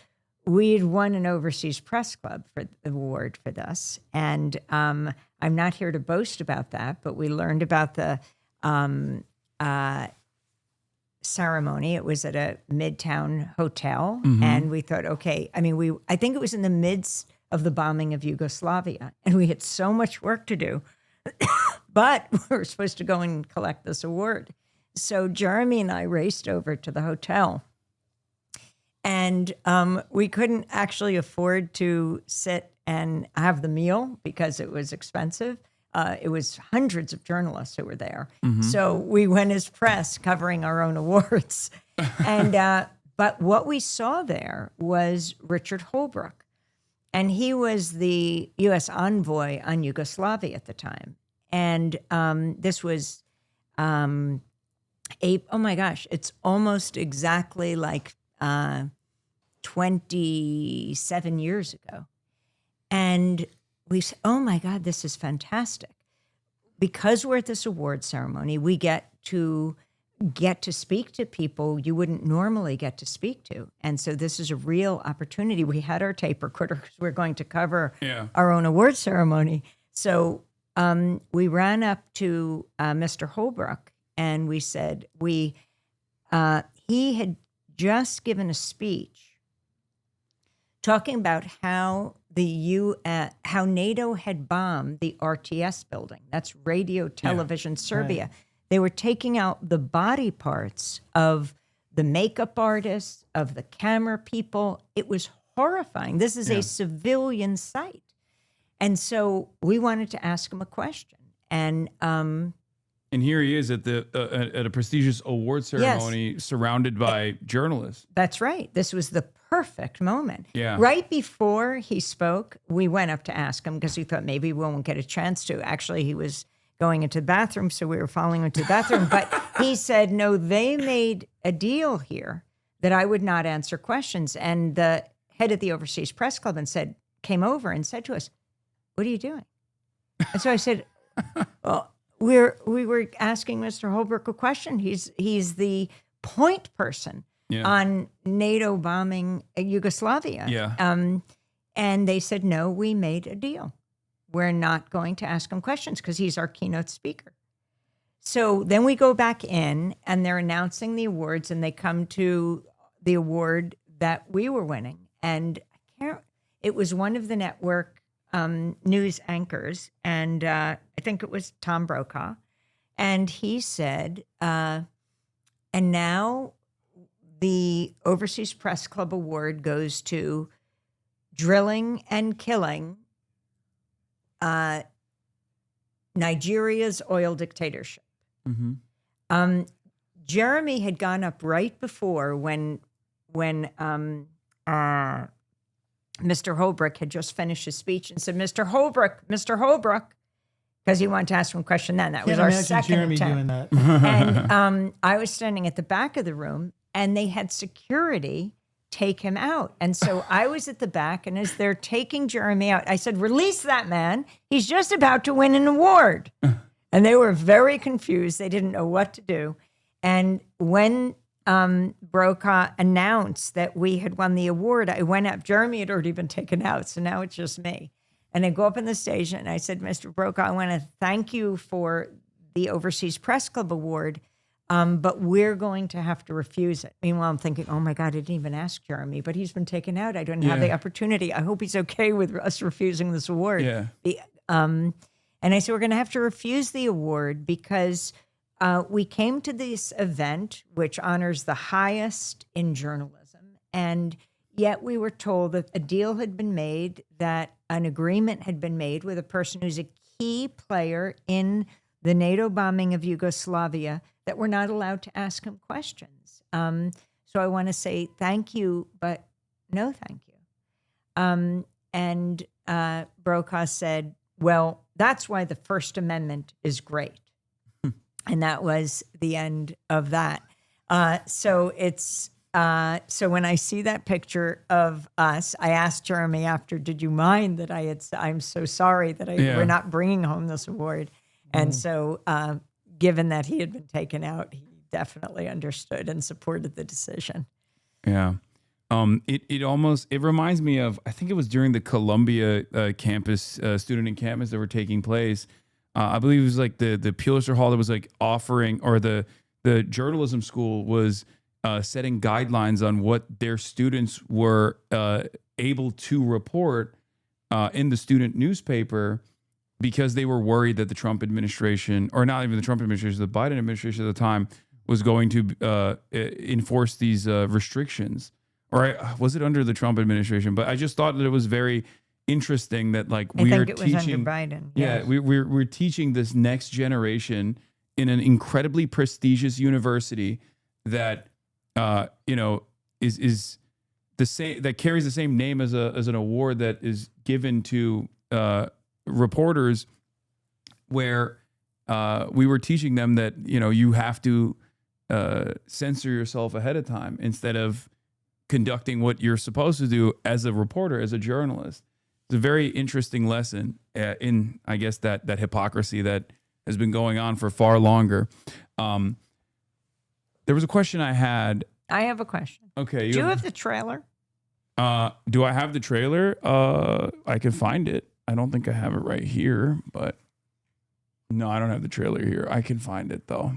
we'd won an Overseas Press Club for the award for this. And I'm not here to boast about that, but we learned about the ceremony. It was at a Midtown hotel, and we thought, okay, I think it was in the midst of the bombing of Yugoslavia, and we had so much work to do, but we were supposed to go and collect this award. So Jeremy and I raced over to the hotel, and we couldn't actually afford to sit and have the meal because it was expensive. It was hundreds of journalists who were there. So we went as press covering our own awards. And but what we saw there was Richard Holbrooke. And he was the U.S. envoy on Yugoslavia at the time. And this was, oh my gosh, it's almost exactly like 27 years ago. And we said, oh my God, this is fantastic. Because we're at this award ceremony, we get to speak to people you wouldn't normally get to speak to. And so this is a real opportunity. We had our tape recorder because we're going to cover our own award ceremony. So we ran up to Mr. Holbrooke, and we said, he had just given a speech talking about how how NATO had bombed the RTS building. That's Radio Television Serbia. Right. They were taking out the body parts of the makeup artists, of the camera people. It was horrifying. This is a civilian site. And so we wanted to ask him a question. And here he is at at a prestigious award ceremony, surrounded by journalists. That's right. This was the perfect moment. Yeah. Right before he spoke, we went up to ask him because we thought maybe we won't get a chance to. Actually, he was going into the bathroom, so we were following him to the bathroom. But he said, no, they made a deal here that I would not answer questions. And the head of the Overseas Press Club came over and said to us, what are you doing? And so I said, well, we were asking Mr. Holbrooke a question. He's the point person on NATO bombing Yugoslavia. Yeah. And they said, no, we made a deal. We're not going to ask him questions because he's our keynote speaker. So then we go back in, and they're announcing the awards, and they come to the award that we were winning. And it was one of the network news anchors, and I think it was Tom Brokaw. And he said, and now the Overseas Press Club Award goes to drilling and killing Nigeria's oil dictatorship. Jeremy had gone up right before when Mr. Holbrook had just finished his speech and said, Mr. Holbrook, because he wanted to ask him a question then. That was Can't our imagine second Jeremy attempt. doing that. And I was standing at the back of the room, and they had security take him out. And so I was at the back, and as they're taking Jeremy out, I said, release that man. He's just about to win an award. And they were very confused. They didn't know what to do. And when Brokaw announced that we had won the award, I went up. Jeremy had already been taken out, so now it's just me. And I go up on the stage, and I said, Mr. Brokaw, I want to thank you for the Overseas Press Club Award, but we're going to have to refuse it. Meanwhile, I'm thinking, oh my God, I didn't even ask Jeremy, but he's been taken out. I didn't have the opportunity. I hope he's okay with us refusing this award. Yeah. And I said, we're going to have to refuse the award because we came to this event, which honors the highest in journalism. And yet we were told that a deal had been made, that an agreement had been made with a person who's a key player in the NATO bombing of Yugoslavia, that we're not allowed to ask him questions. So I want to say thank you, but no thank you. And Brokaw said, well, that's why the First Amendment is great. And that was the end of that. So when I see that picture of us, I asked Jeremy after, did you mind that I'm so sorry that we're not bringing home this award. And so given that he had been taken out, he definitely understood and supported the decision. Yeah. It reminds me of, I think it was during the Columbia campus, student encampments that were taking place. I believe it was like the Pulitzer Hall that was like offering, or the journalism school was setting guidelines on what their students were able to report in the student newspaper, because they were worried that the Trump administration, or not even the Trump administration, the Biden administration at the time, was going to enforce these restrictions. Or was it under the Trump administration? But I just thought that it was very interesting that, like, I think it was under Biden. Yeah, we're teaching this next generation in an incredibly prestigious university that is the same, that carries the same name as an award that is given to reporters, where we were teaching them that you have to censor yourself ahead of time instead of conducting what you're supposed to do as a reporter, as a journalist. It's a very interesting lesson in, I guess, that hypocrisy that has been going on for far longer. There was a question I had. I have a question. Okay. Do you have the trailer? Do I have the trailer? I can find it. I don't think I have it right here, but no, I don't have the trailer here. I can find it though.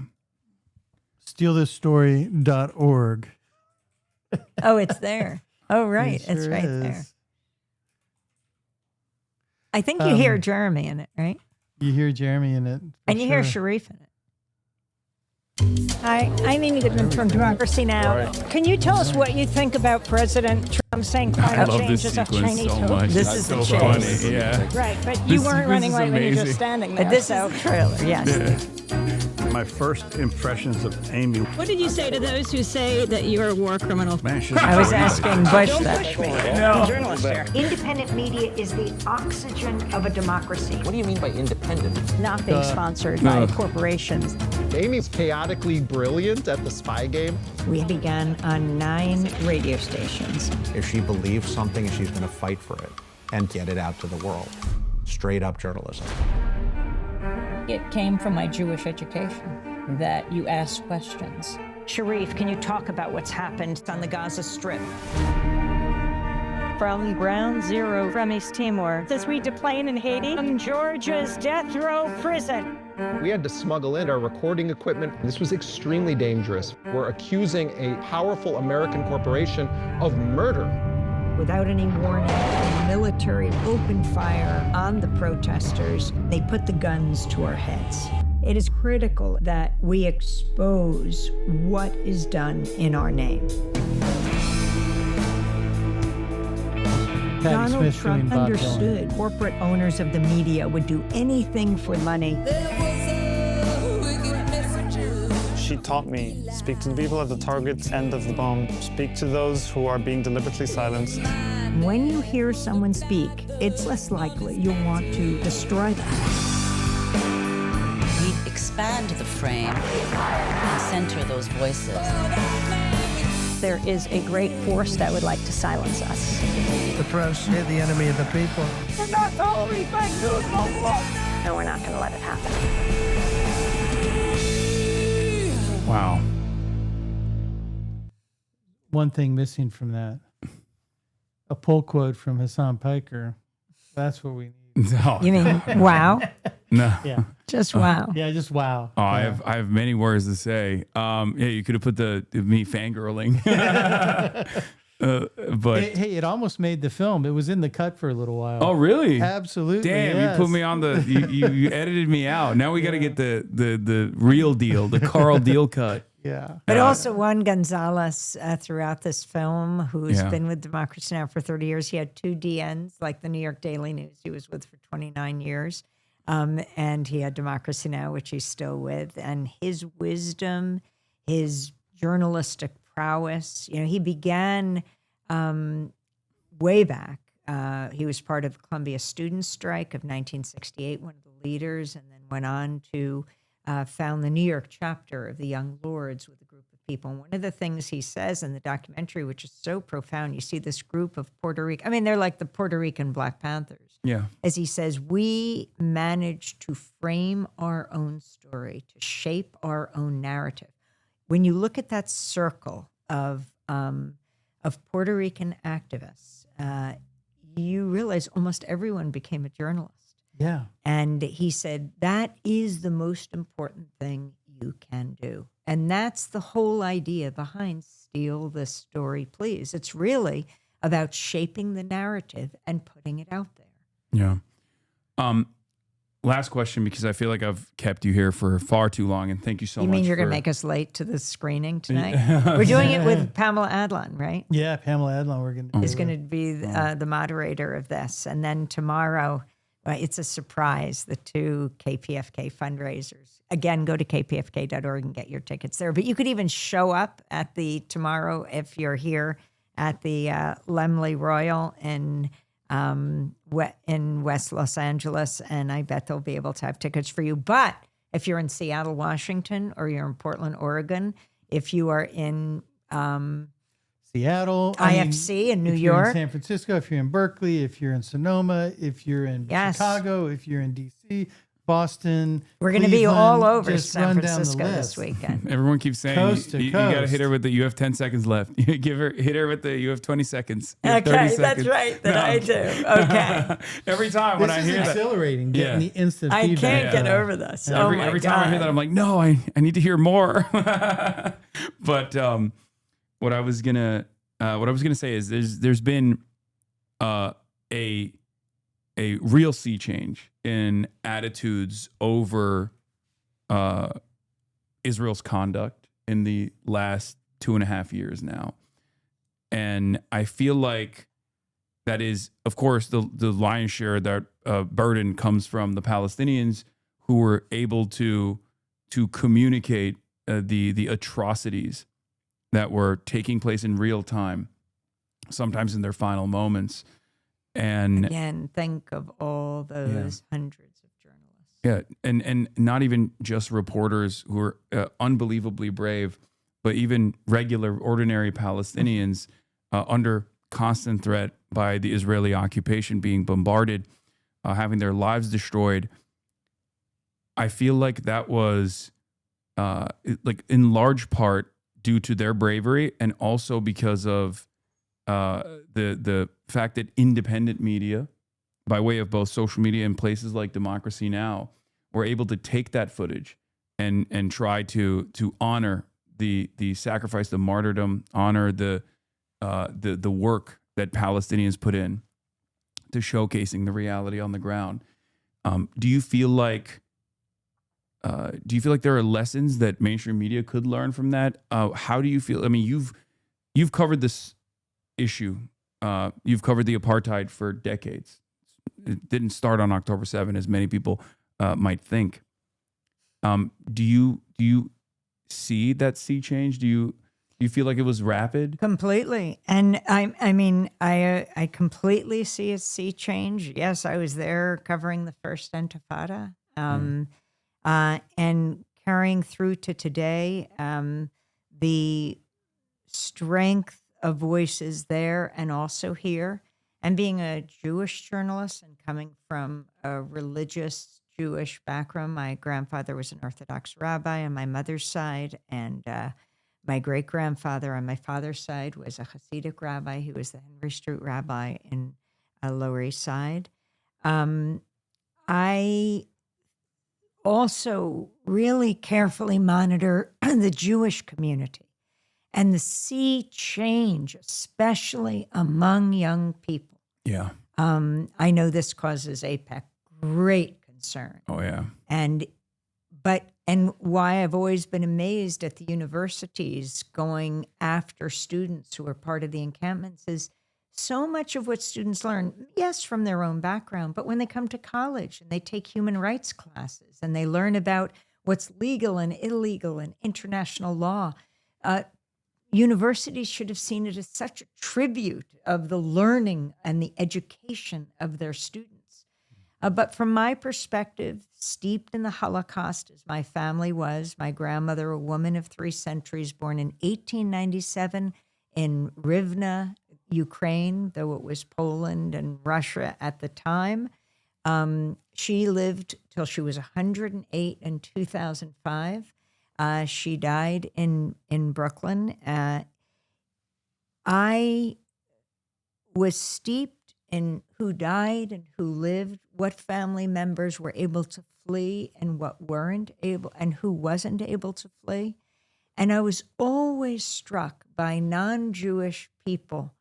StealThisStory.org. Oh, it's there. Oh, right. It sure it's right is. there. I think you hear Jeremy in it, right? You hear Jeremy in it. And you hear Sharif in it. Hi, I'm Amy Goodman from Democracy Now! Right. Can you tell us what you think about President Trump saying I climate love change this is a sequence Chinese so hoax? much. This That's is so the funny. chase. Yeah. Right, but This you weren't sequence running is late when you're amazing. just standing there. But This is the trailer, yes. My first impressions of Amy. What did you say to those who say that you're a war criminal? Man, she's I was a asking Bush that. Journalist here. Independent media is the oxygen of a democracy. What do you mean by independent? Not being sponsored by corporations. Amy's chaotically brilliant at the spy game. We began on 9 radio stations. If she believes something, she's going to fight for it and get it out to the world. Straight up journalism. It came from my Jewish education that you ask questions. Sharif, can you talk about what's happened on the Gaza Strip? From Ground Zero from East Timor. As we deplane in Haiti, from Georgia's death row prison. We had to smuggle in our recording equipment. This was extremely dangerous. We're accusing a powerful American corporation of murder. Without any warning, the military opened fire on the protesters. They put the guns to our heads. It is critical that we expose what is done in our name. Donald Trump understood corporate owners of the media would do anything for money. She she taught me. Speak to the people at the target end of the bomb. Speak to those who are being deliberately silenced. When you hear someone speak, it's less likely you'll want to destroy them. We expand the frame and center those voices. There is a great force that would like to silence us. The press, the enemy of the people. We're not the only thing doing no law. And we're not going to let it happen. Wow. One thing missing from that, a pull quote from Hasan Piker. That's what we need. No. You mean wow? No. Yeah. Just wow. Yeah, just wow. Oh, Yeah. I have many words to say. Yeah, you could have put the me fangirling. But Hey, it almost made the film. It was in the cut for a little while. oh, really? Absolutely. Damn, yes. you put me on the you edited me out. Now we got to get the real deal, the Carl Deal cut. Yeah. But also Juan Gonzalez throughout this film, who's Yeah. been with Democracy Now! For 30 years. He had 2 DNs, like the New York Daily News he was with for 29 years. And he had Democracy Now!, which he's still with. And his wisdom, his journalistic prowess, he began way back. He was part of Columbia student strike of 1968, one of the leaders, and then went on to found the New York chapter of the Young Lords with a group of people. And one of the things he says in the documentary, which is so profound, you see this group of Puerto Rican, they're like the Puerto Rican Black Panthers. Yeah. As he says, we managed to frame our own story, to shape our own narrative. When you look at that circle of Puerto Rican activists, you realize almost everyone became a journalist. Yeah. And he said, that is the most important thing you can do. And that's the whole idea behind Steal This Story, Please. It's really about shaping the narrative and putting it out there. Yeah. Last question, because I feel like I've kept you here for far too long, and thank you so much. You mean you're going to make us late to the screening tonight? We're doing it with Pamela Adlon, right? Yeah, Pamela Adlon. We're going to is going to be the moderator of this. And then tomorrow, it's a surprise, the 2 KPFK fundraisers. Again, go to kpfk.org and get your tickets there. But you could even show up at tomorrow if you're here at the Laemmle Royal in West Los Angeles, and I bet they'll be able to have tickets for you. But if you're in Seattle, Washington, or you're in Portland, Oregon, if you are in Seattle, IFC in New if you're York, in San Francisco, if you're in Berkeley, if you're in Sonoma, if you're in Chicago, if you're in DC, Boston, we're going to be all over just San run down the Francisco list. this weekend. Everyone keeps saying Coast to you got to coast. hit her with the you have 10 seconds left. You hit her with the you have 20 seconds. You have 30 Okay, seconds. that's right. That I do. Okay. Every time when I This is hear that. exhilarating, getting the instant I feedback. can't get over this. Every time I hear that, I'm like, no, I need to hear more. But what I was gonna say is there's been a real sea change in attitudes over Israel's conduct in the last 2.5 years now. And I feel like that is, of course, the lion's share of that burden comes from the Palestinians who were able to communicate the atrocities that were taking place in real time, sometimes in their final moments. And again, think of all those hundreds of journalists. Yeah, and not even just reporters who are unbelievably brave, but even regular, ordinary Palestinians under constant threat by the Israeli occupation, being bombarded, having their lives destroyed. I feel like that was like in large part due to their bravery, and also because of the fact that independent media, by way of both social media and places like Democracy Now!, were able to take that footage and try to honor the sacrifice, the martyrdom, honor the work that Palestinians put in to showcasing the reality on the ground. Do you feel like there are lessons that mainstream media could learn from that? How do you feel? I mean, you've covered this issue. You've covered the apartheid for decades. It didn't start on October 7, as many people might think. Do you see that sea change? Do you feel like it was rapid? Completely. And I completely see a sea change. Yes, I was there covering the first Intifada, and carrying through to today, the strength of voices there and also here. And being a Jewish journalist and coming from a religious Jewish background, my grandfather was an Orthodox rabbi on my mother's side, and my great-grandfather on my father's side was a Hasidic rabbi. He was the Henry Street rabbi in Lower East Side. I also really carefully monitor the Jewish community and the sea change, especially among young people. Yeah. I know this causes APEC great concern. Oh, yeah. And why I've always been amazed at the universities going after students who are part of the encampments is so much of what students learn, yes, from their own background, but when they come to college and they take human rights classes and they learn about what's legal and illegal and international law, universities should have seen it as such a tribute of the learning and the education of their students. But from my perspective, steeped in the Holocaust, as my family was, my grandmother, a woman of 3 centuries, born in 1897 in Rivne, Ukraine, though it was Poland and Russia at the time. She lived till she was 108 in 2005. She died in Brooklyn. I was steeped in who died and who lived, what family members were able to flee and what weren't able, and who wasn't able to flee. And I was always struck by non-Jewish people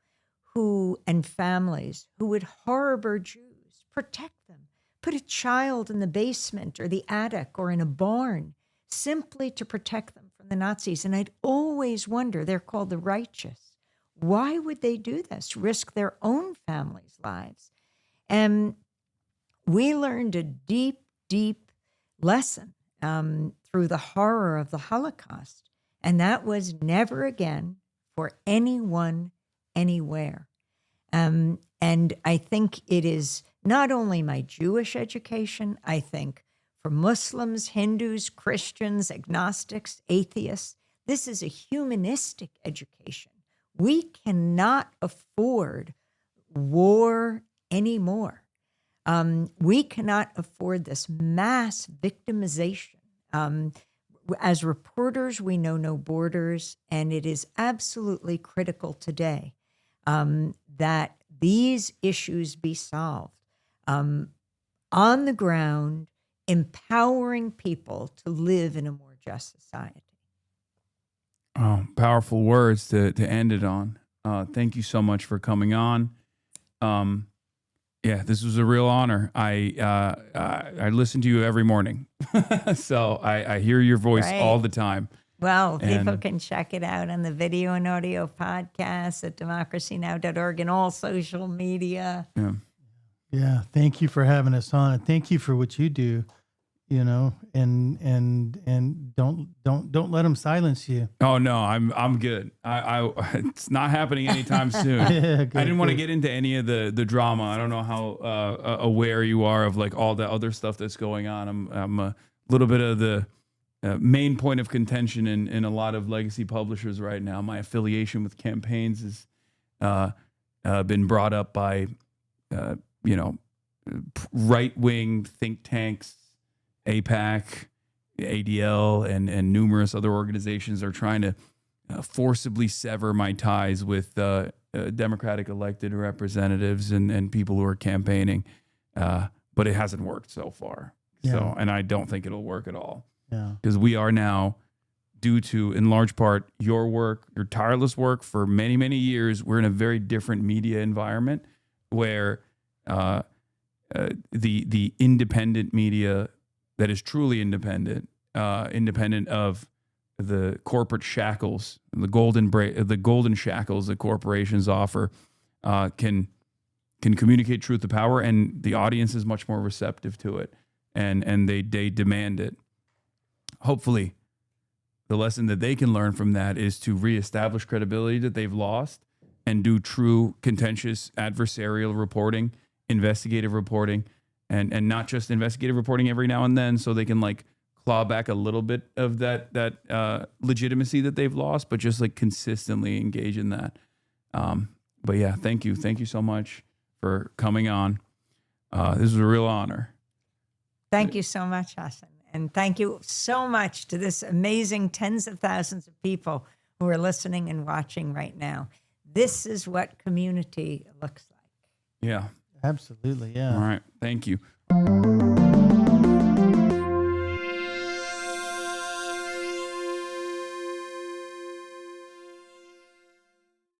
and families who would harbor Jews, protect them, put a child in the basement or the attic or in a barn simply to protect them from the Nazis. And I'd always wonder, they're called the righteous. Why would they do this? Risk their own families' lives? And we learned a deep, deep lesson through the horror of the Holocaust. And that was never again for anyone, anywhere. And I think it is not only my Jewish education, I think for Muslims, Hindus, Christians, agnostics, atheists, this is a humanistic education. We cannot afford war anymore. We cannot afford this mass victimization. As reporters, we know no borders, and it is absolutely critical today that these issues be solved on the ground, empowering people to live in a more just society. Oh, powerful words to end it on. Thank you so much for coming on. Yeah, this was a real honor. I listen to you every morning, so I hear your voice all the time. Well, people can check it out on the video and audio podcast at democracynow.org and all social media. Yeah. Thank you for having us on, and thank you for what you do. You know, and don't let them silence you. Oh no, I'm good. I it's not happening anytime soon. I didn't want to get into any of the drama. I don't know how aware you are of like all the other stuff that's going on. I'm a little bit of the main point of contention in a lot of legacy publishers right now. My affiliation with campaigns has been brought up by right wing think tanks. APAC, ADL, and numerous other organizations are trying to forcibly sever my ties with Democratic elected representatives and people who are campaigning. But it hasn't worked so far. Yeah. So, and I don't think it'll work at all. Yeah. Because we are now, due to, in large part, your work, your tireless work for many, many years, we're in a very different media environment where the independent media that is truly independent of the corporate shackles, the golden shackles that corporations offer, can communicate truth to power, and the audience is much more receptive to it, and they demand it. Hopefully, the lesson that they can learn from that is to reestablish credibility that they've lost and do true contentious adversarial reporting, investigative reporting, and not just investigative reporting every now and then so they can like claw back a little bit of that legitimacy that they've lost, but just like consistently engage in that. But yeah, thank you. Thank you so much for coming on. This was a real honor. Thank you so much, Hasan. And thank you so much to this amazing tens of thousands of people who are listening and watching right now. This is what community looks like. Yeah. Absolutely. Yeah. All right. Thank you.